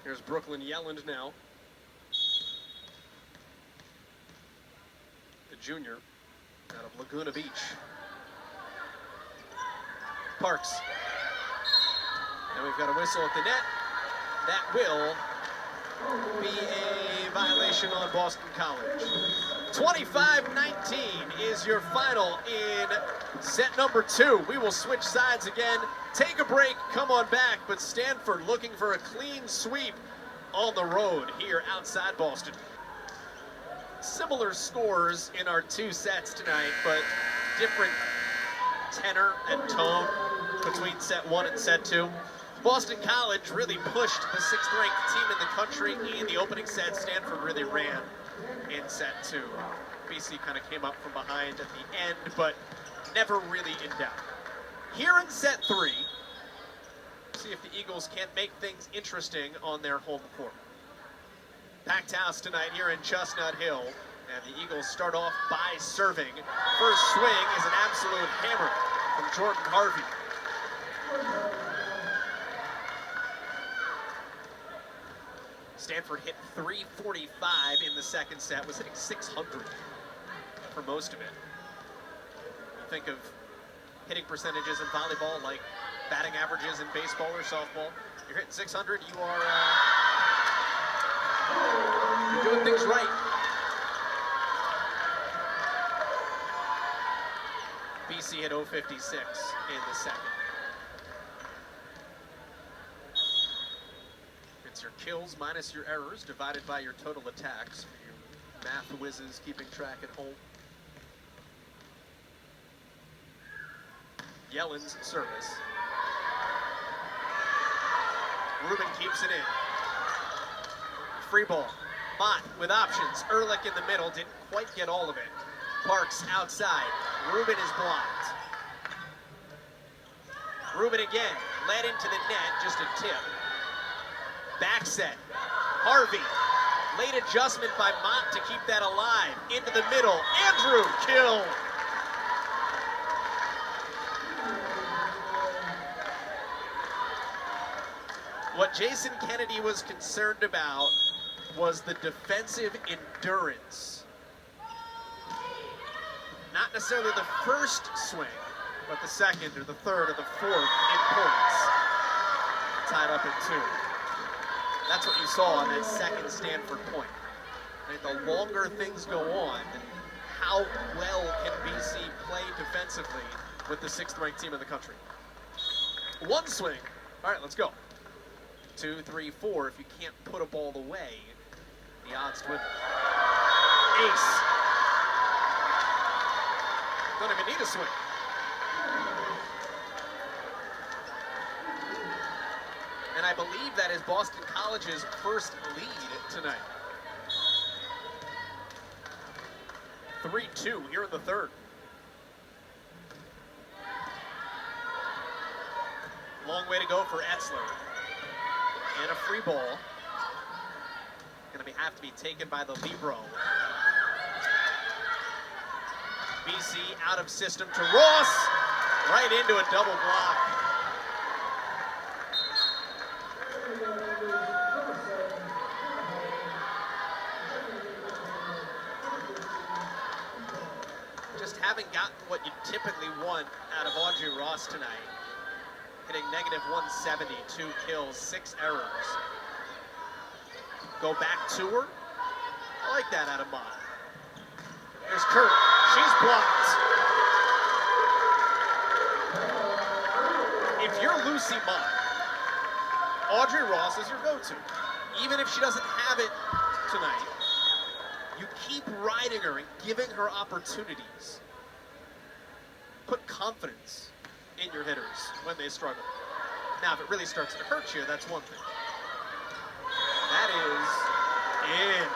Here's Brooklyn Yelland now. The junior out of Laguna Beach. Parks. Now we've got a whistle at the net. That will be a violation on Boston College. 25-19 is your final in set number 2. We will switch sides again, take a break, come on back, but Stanford looking for a clean sweep on the road here outside Boston. Similar scores in our 2 sets tonight, but different tenor and tone between set 1 and set 2. Boston College really pushed the 6th-ranked team in the country in the opening set. Stanford really ran in set 2. BC kind of came up from behind at the end, but never really in doubt. Here in set 3, see if the Eagles can't make things interesting on their home court. Packed house tonight here in Chestnut Hill, and the Eagles start off by serving. First swing is an absolute hammer from Jordan Harvey. Stanford hit 345 in the second set, was hitting 600 for most of it. You think of hitting percentages in volleyball like batting averages in baseball or softball. You're hitting 600, you are you're doing things right. BC hit 056 in the second. It's your kills minus your errors divided by your total attacks. For you math whizzes keeping track at home. Yelland's service. Rubin keeps it in. Free ball. Mott with options. Ehrlich in the middle, didn't quite get all of it. Parks outside. Rubin is blocked. Rubin again, led into the net, just a tip. Back set. Harvey Late adjustment by Mott to keep that alive. Into the middle. Andrew, kill. What Jason Kennedy was concerned about was the defensive endurance. Not necessarily the first swing, but the second or the third or the fourth in points. Tied up at 2. That's what you saw on that second Stanford point. Right? The longer things go on, how well can BC play defensively with the 6th ranked team in the country? One swing. All right, let's go. 2, 3, 4. If you can't put a ball away, the odds dwindle. Ace. Don't even need a swing. And I believe that is Boston College's first lead tonight. 3-2 here in the third. Long way to go for Etzler. And a free ball. Gonna have to be taken by the libero. BC out of system to Ross. Right into a double block. Just haven't gotten what you typically want out of Audrey Ross tonight. Hitting -170, 2 kills, 6 errors. Go back to her. I like that out of Mott. There's Kurt. She's blocked. If you're Lucy Mott, Audrey Ross is your go-to. Even if she doesn't have it tonight, you keep riding her and giving her opportunities. Put confidence in your hitters when they struggle. Now, if it really starts to hurt you, that's one thing. That is in.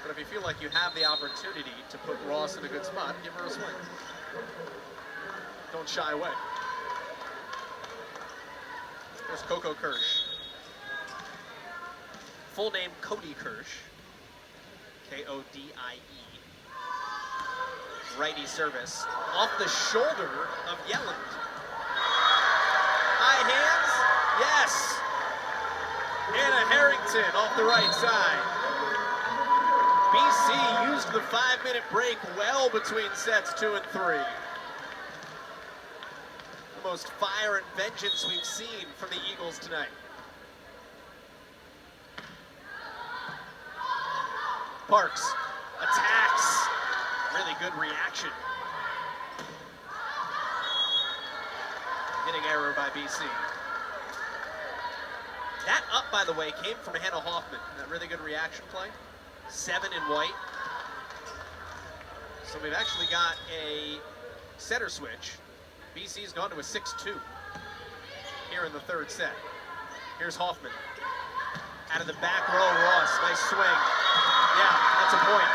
But if you feel like you have the opportunity to put Ross in a good spot, give her a swing. Don't shy away. There's Coco Kirsch. Full name Cody Kirsch. Kodie. Righty service. Off the shoulder of Yelland. High hands. Yes. Anna Harrington off the right side. BC used the 5-minute break well between sets 2 and 3. The most fire and vengeance we've seen from the Eagles tonight. Parks attacks. Really good reaction. Hitting error by BC. That up, by the way, came from Hannah Hoffman. That really good reaction play. 7 in white. So we've actually got a setter switch. BC's gone to a 6-2 here in the third set. Here's Hoffman. Out of the back row, Ross. Nice swing. Yeah, that's a point.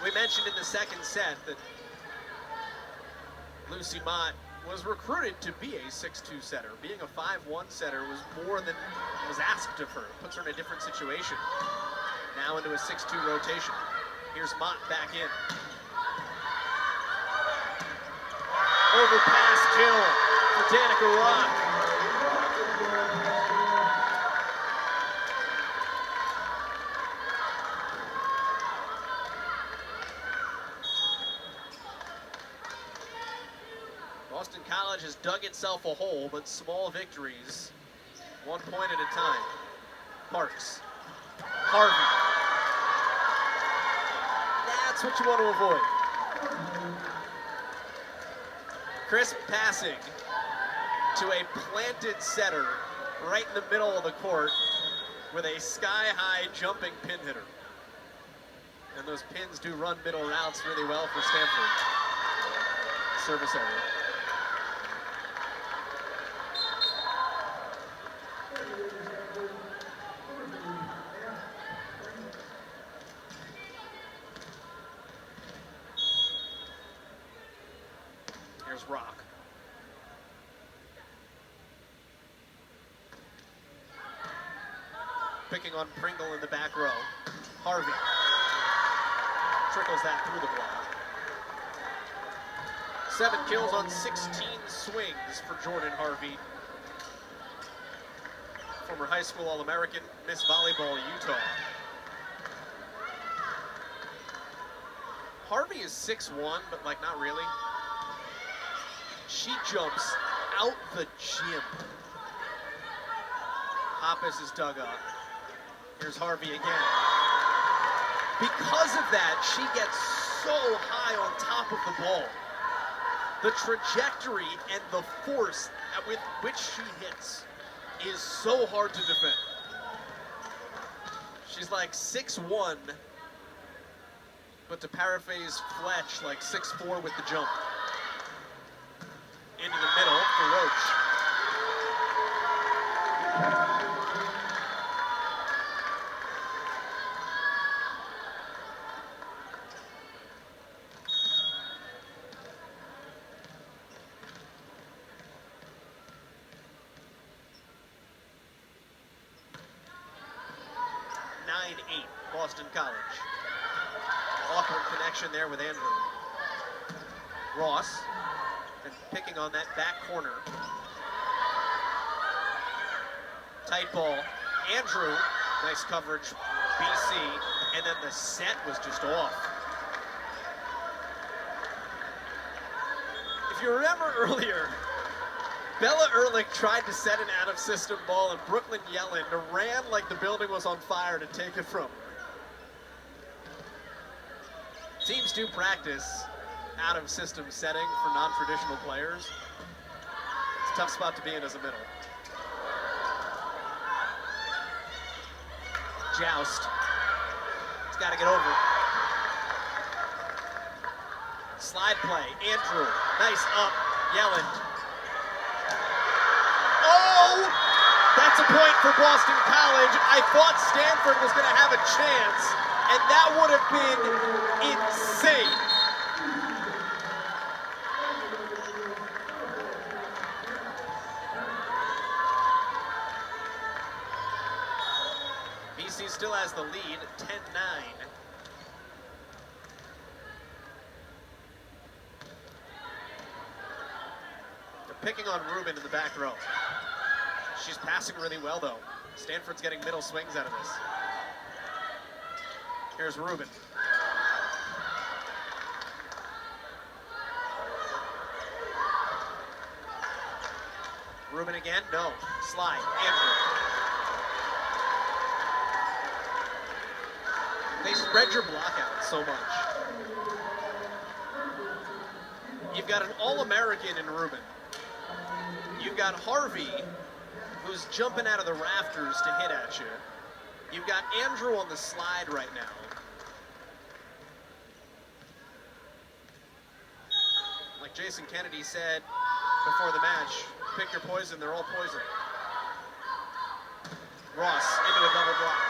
We mentioned in the second set that Lucy Mott was recruited to be a 6-2 setter. Being a 5-1 setter was more than was asked of her. It puts her in a different situation. Now into a 6-2 rotation. Here's Mott back in. Overpass kill for Danica Rock. Boston College has dug itself a hole, but small victories, 1 point at a time. Parks. Harvey. That's what you want to avoid. Crisp passing to a planted setter right in the middle of the court with a sky-high jumping pin hitter. And those pins do run middle routes really well for Stanford. Service error. rock. Picking on Pringle in the back row. Harvey trickles that through the block. 7 kills on 16 swings for Jordan Harvey. Former high school All-American, Miss Volleyball, Utah. Harvey is 6'1", but like not really. She jumps out the gym. Hoppus is dug up. Here's Harvey again. Because of that, she gets so high on top of the ball. The trajectory and the force with which she hits is so hard to defend. She's like 6'1", but to paraphrase Fletch, like 6'4" with the jump. Into the middle for Roach. Boston College. Awkward connection there with Andrew. Ross, and picking on that back corner. Tight ball. Andrew, nice coverage, BC, and then the set was just off. If you remember earlier, Bella Ehrlich tried to set an out-of-system ball, and Brooklyn Yellen ran like the building was on fire to take it from her. Teams do practice out-of-system setting for non-traditional players. It's a tough spot to be in as a middle. Joust. It's got to get over. Slide play. Andrew. Nice up. Yellen. Oh! That's a point for Boston College. I thought Stanford was going to have a chance, and that would have been insane. BC still has the lead, 10-9. They're picking on Rubin in the back row. She's passing really well, though. Stanford's getting middle swings out of this. Here's Rubin. Rubin again? No. Slide. Andrew. They spread your block out so much. You've got an All-American in Rubin. You've got Harvey, who's jumping out of the rafters to hit at you. You've got Andrew on the slide right now. Like Jason Kennedy said before the match, pick your poison, they're all poison. Ross into a double block.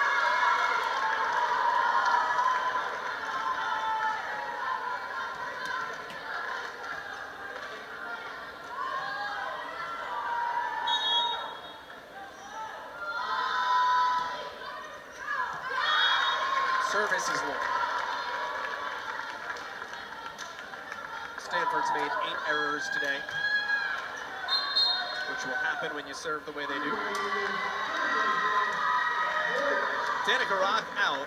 Service is long. Stanford's made 8 errors today, which will happen when you serve the way they do. Danica Rock out.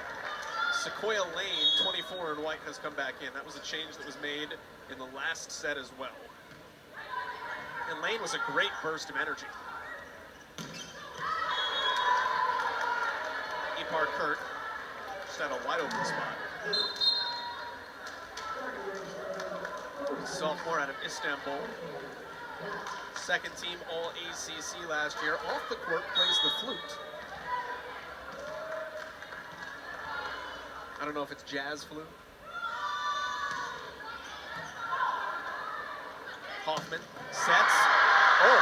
Sequoia Lane, 24 in white, has come back in. That was a change that was made in the last set as well. And Lane was a great burst of energy. Ipar Kurt just had a wide open spot. Sophomore out of Istanbul. Second team All-ACC last year. Off the court plays the flute. I don't know if it's jazz flute. Hoffman sets. Oh!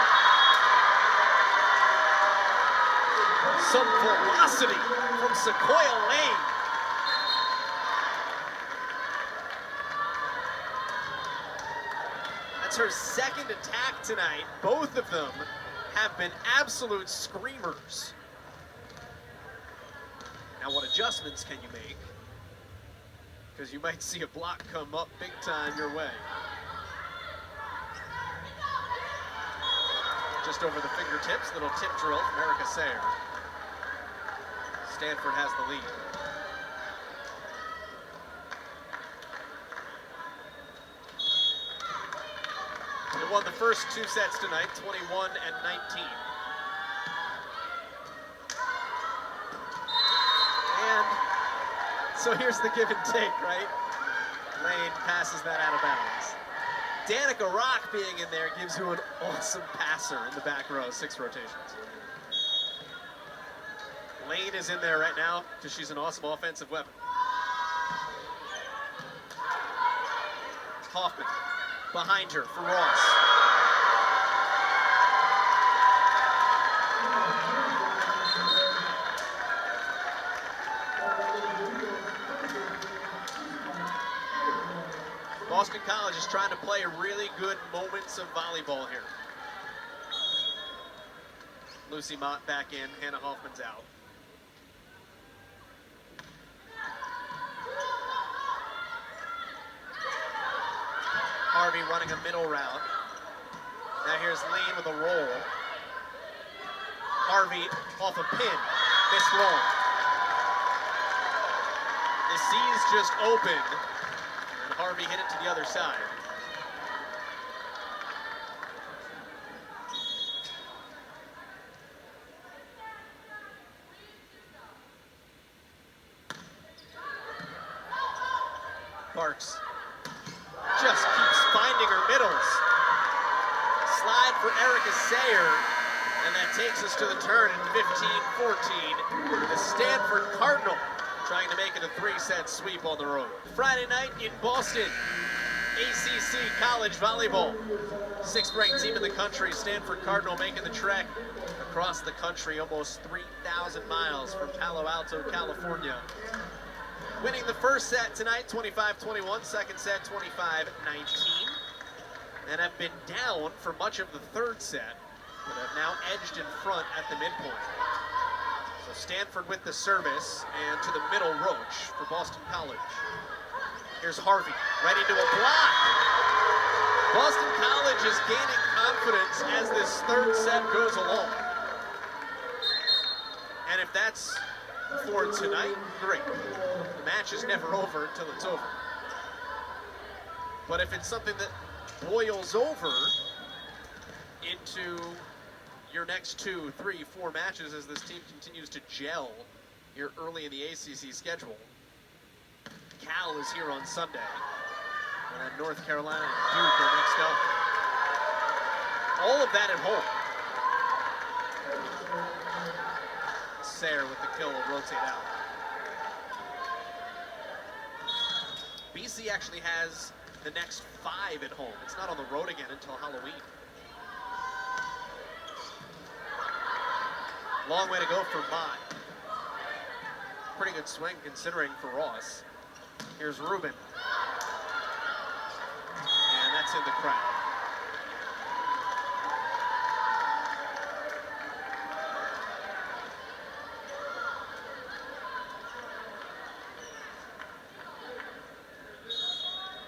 Some velocity from Sequoia Lane. That's her second attack tonight. Both of them have been absolute screamers. Now, what adjustments can you make? Because you might see a block come up big time your way. Just over the fingertips, little tip drill from Erica Sayer. Stanford has the lead. They won the first two sets tonight, 21 and 19. And so here's the give and take, right? Lane passes that out of bounds. Danica Rock being in there gives you an awesome passer in the back row, 6 rotations. Lane is in there right now because she's an awesome offensive weapon. Hoffman behind her for Ross. Boston College is trying to play really good moments of volleyball here. Lucy Mott back in, Hannah Hoffman's out. Harvey running a middle route. Now here's Lane with a roll. Harvey off a pin, missed long. The C's just opened. Harvey hit it to the other side. Parks just keeps finding her middles. Slide for Erica Sayer, and that takes us to the turn in 15-14. The Stanford Cardinal trying to make it a 3-set sweep on the road. Friday night in Boston, ACC college volleyball. 6th ranked team in the country, Stanford Cardinal making the trek across the country, almost 3,000 miles from Palo Alto, California. Winning the first set tonight, 25-21, second set, 25-19. And have been down for much of the third set, but have now edged in front at the midpoint. So Stanford with the service, and to the middle, Roach for Boston College. Here's Harvey, right into a block. Boston College is gaining confidence as this third set goes along. And if that's for tonight, great. The match is never over until it's over. But if it's something that boils over into your next 2, 3, 4 matches as this team continues to gel here early in the ACC schedule. Cal is here on Sunday, and then North Carolina and Duke are next up. All of that at home. Sayer with the kill will rotate out. BC actually has the next 5 at home. It's not on the road again until Halloween. Long way to go for Mott. Pretty good swing considering for Ross. Here's Rubin. And that's in the crowd.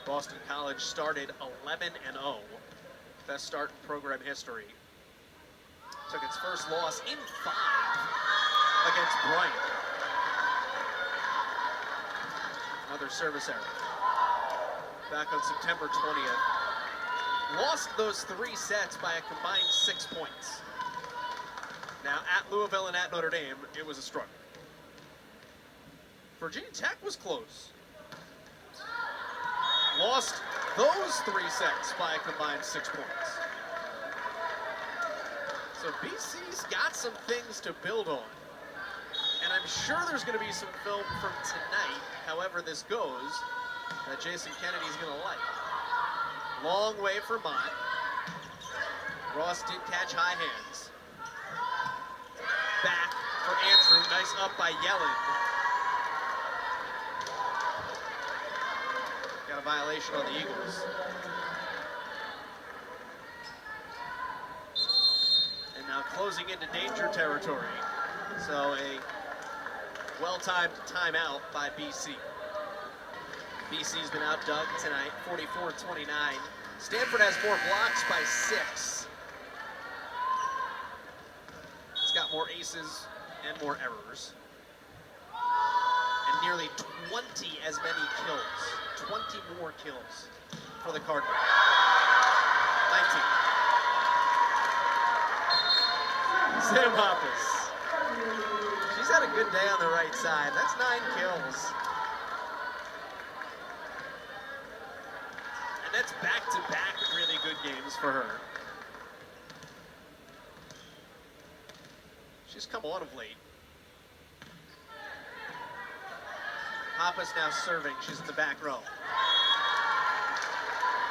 Boston College started 11-0. Best start in program history. Took its first loss in 5 against Bryant. Another service error. Back on September 20th. Lost those 3 sets by a combined 6 points. Now at Louisville and at Notre Dame, it was a struggle. Virginia Tech was close. Lost those 3 sets by a combined 6 points. So BC's got some things to build on. And I'm sure there's going to be some film from tonight, however this goes, that Jason Kennedy's going to like. Long way for Mott. Ross did catch high hands. Back for Andrew. Nice up by Yellen. Got a violation on the Eagles. now closing into danger territory. So a well-timed timeout by BC. BC's been outdone tonight, 44-29. Stanford has more blocks by 6. It's got more aces and more errors. And nearly 20 as many kills. 20 more kills for the Cardinal. 19. Sam Hoppus. She's had a good day on the right side. That's 9 kills. And that's back-to-back really good games for her. She's come on of late. Hoppus now serving. She's in the back row.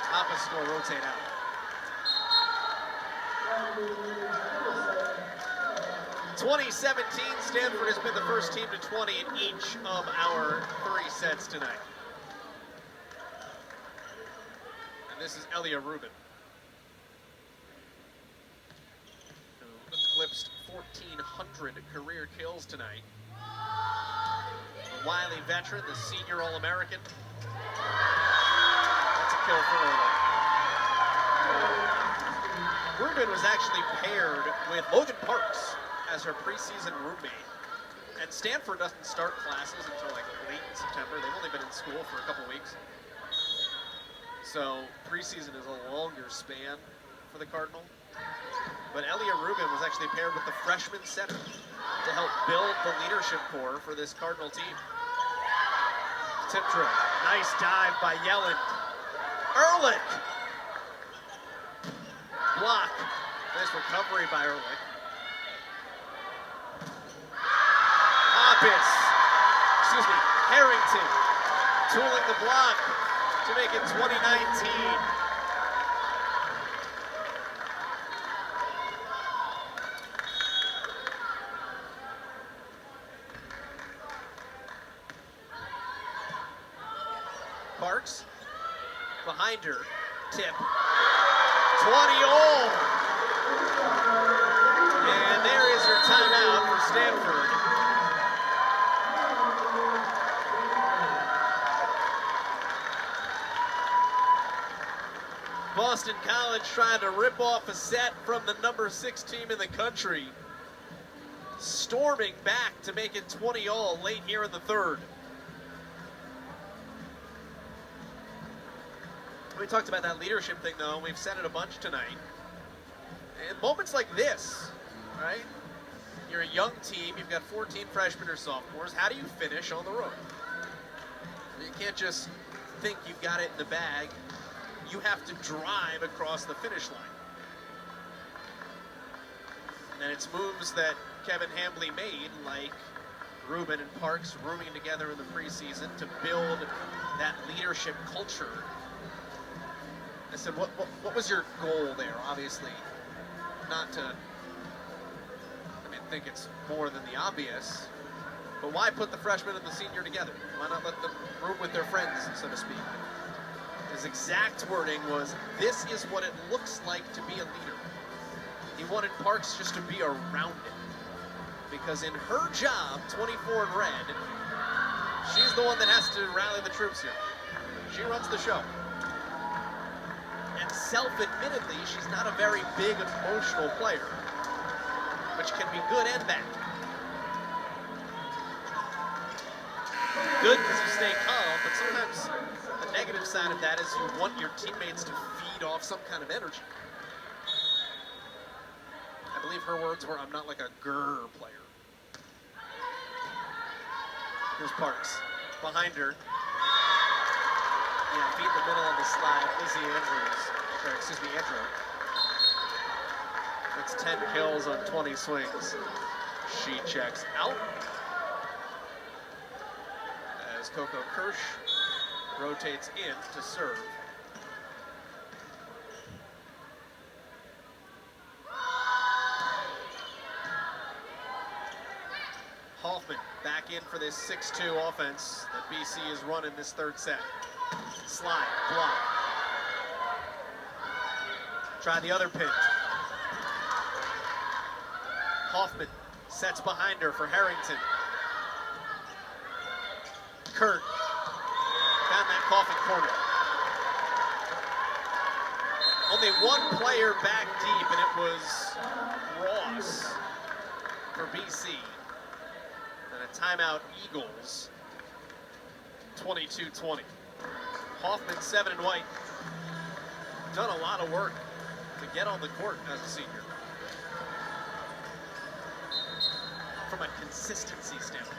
Hoppus will rotate out. In 2017, Stanford has been the first team to 20 in each of our 3 sets tonight. And this is Elia Rubin, who eclipsed 1,400 career kills tonight. The wily veteran, the senior All-American. That's a kill for Early. Rubin was actually paired with Logan Parks as her preseason roommate. And Stanford doesn't start classes until like late in September. They've only been in school for a couple weeks. So preseason is a longer span for the Cardinal. But Elia Rubin was actually paired with the freshman center to help build the leadership core for this Cardinal team. Tip drill. Nice dive by Yellen. Ehrlich. Block. Nice recovery by Ehrlich. Hoppus. Excuse me. Harrington. Tooling the block to make it 2019. Parks, behind her, tip, 20-all. And there is her timeout for Stanford. Boston College trying to rip off a set from the number 6 team in the country. Storming back to make it 20-all late here in the 3rd. We talked about that leadership thing, though, and we've said it a bunch tonight. And moments like this, right? You're a young team, you've got 14 freshmen or sophomores. How do you finish on the road? You can't just think you've got it in the bag. You have to drive across the finish line. And it's moves that Kevin Hambly made, like Rubin and Parks rooming together in the preseason to build that leadership culture. I said, what was your goal there? Obviously, not to, think it's more than the obvious, but why put the freshman and the senior together? Why not let them room with their friends, so to speak? His exact wording was, this is what it looks like to be a leader. He wanted Parks just to be around it. Because in her job, 24 in red, she's the one that has to rally the troops here. She runs the show. And self-admittedly, she's not a very big emotional player, which can be good and bad. Good because you stay calm, but sometimes the negative side of that is you want your teammates to feed off some kind of energy. I believe her words were, I'm not like a grrr player. Here's Parks. Behind her. Yeah, feet in the middle of the slide. Lizzie Andrews. Or, excuse me, Andrew. That's 10 kills on 20 swings. She checks out. As Coco Kirsch rotates in to serve. Hoffman back in for this 6-2 offense that BC is running this 3rd set. Slide, block. Try the other pin. Hoffman sets behind her for Harrington. Kurt found that coffin corner. Only one player back deep, and it was Ross for BC. And a timeout, Eagles, 22-20. Hoffman, 7 and white. Done a lot of work to get on the court as a senior. From a consistency standpoint.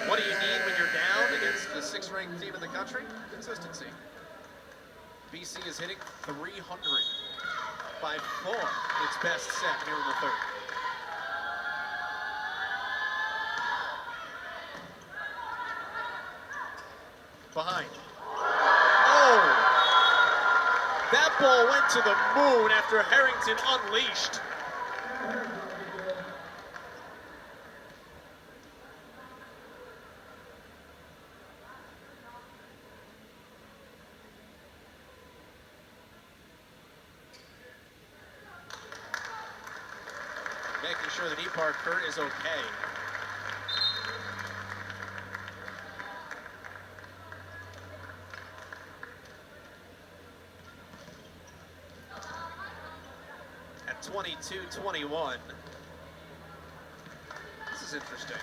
What do you need when you're down against the 6th ranked team in the country? Consistency. BC is hitting 300. By far its best set here in the third. Behind. Oh! That ball went to the moon after Harrington unleashed. Making sure that Kurt is okay. At 22-21. This is interesting.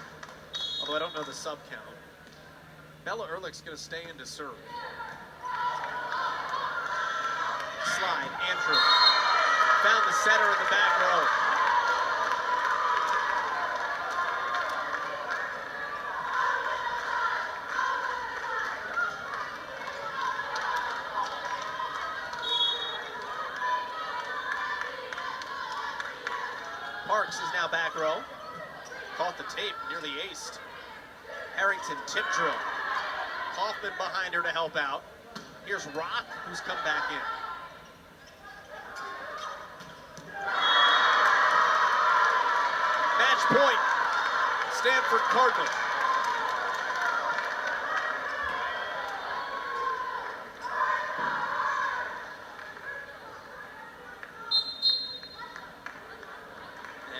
Although I don't know the sub count. Bella Ehrlich's going to stay in to serve. Slide, Andrew. Found the setter in the back row. Parks is now back row. Caught the tape, nearly aced. Harrington, tip drill. Hoffman behind her to help out. Here's Rock, who's come back in. Match point, Stanford Cardinal.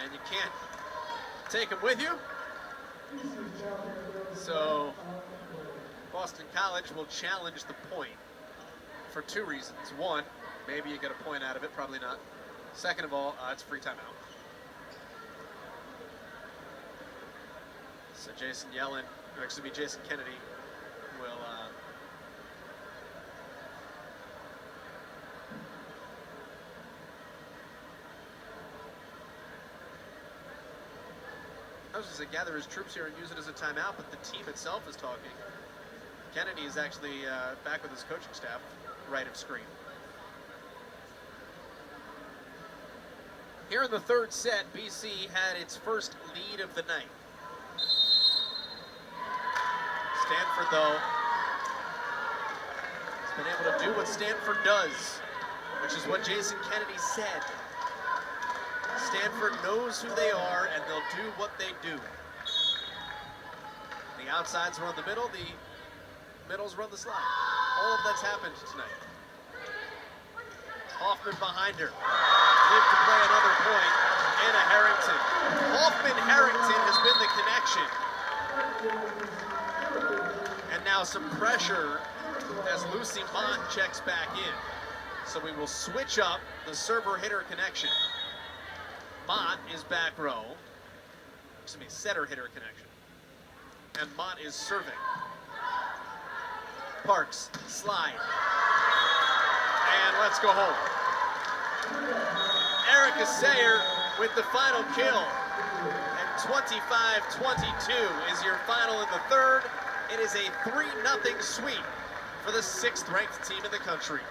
And you can't take them with you. So Boston College will challenge the point for 2 reasons. One, maybe you get a point out of it, probably not. Second of all, it's free timeout. So Jason Kennedy will I was just going to gather his troops here and use it as a timeout, but the team itself is talking. Kennedy is actually back with his coaching staff, right of screen. Here in the third set, BC had its first lead of the night. Stanford, though, has been able to do what Stanford does, which is what Jason Kennedy said. Stanford knows who they are, and they'll do what they do. The outsides run the middle, the middles run the slide. All of that's happened tonight. Hoffman behind her. Lived to play another point. Anna Harrington. Hoffman-Harrington has been the connection. And now some pressure as Lucy Mott checks back in. So we will switch up the server-hitter connection. Mott is back row. Excuse me, setter-hitter connection. And Mott is serving. Parks, slide. And let's go home. Erica Sayer with the final kill. And 25-22 is your final in the third. It is a 3-0 sweep for the 6th ranked team in the country.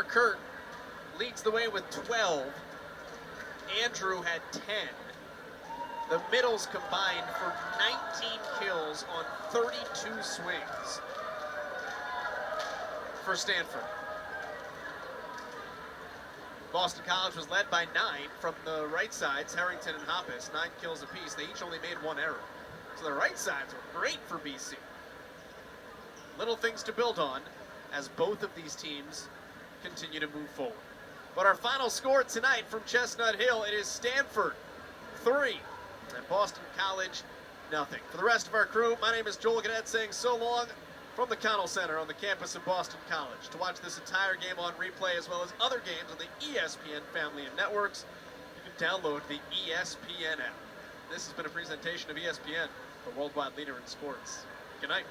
Kurt leads the way with 12. Andrew had 10. The middles combined for 19 kills on 32 swings for Stanford. Boston College was led by 9 from the right sides, Harrington and Hoppus, 9 kills apiece. They each only made 1 error. So the right sides were great for BC. Little things to build on as both of these teams continue to move forward. But our final score tonight from Chestnut Hill, it is Stanford 3 and Boston College nothing. For the rest of our crew, my name is Joel Gannett saying so long from the Connell Center on the campus of Boston College. To watch this entire game on replay as well as other games on the ESPN family of networks, you can download the ESPN app. This has been a presentation of ESPN, the worldwide leader in sports. Good night.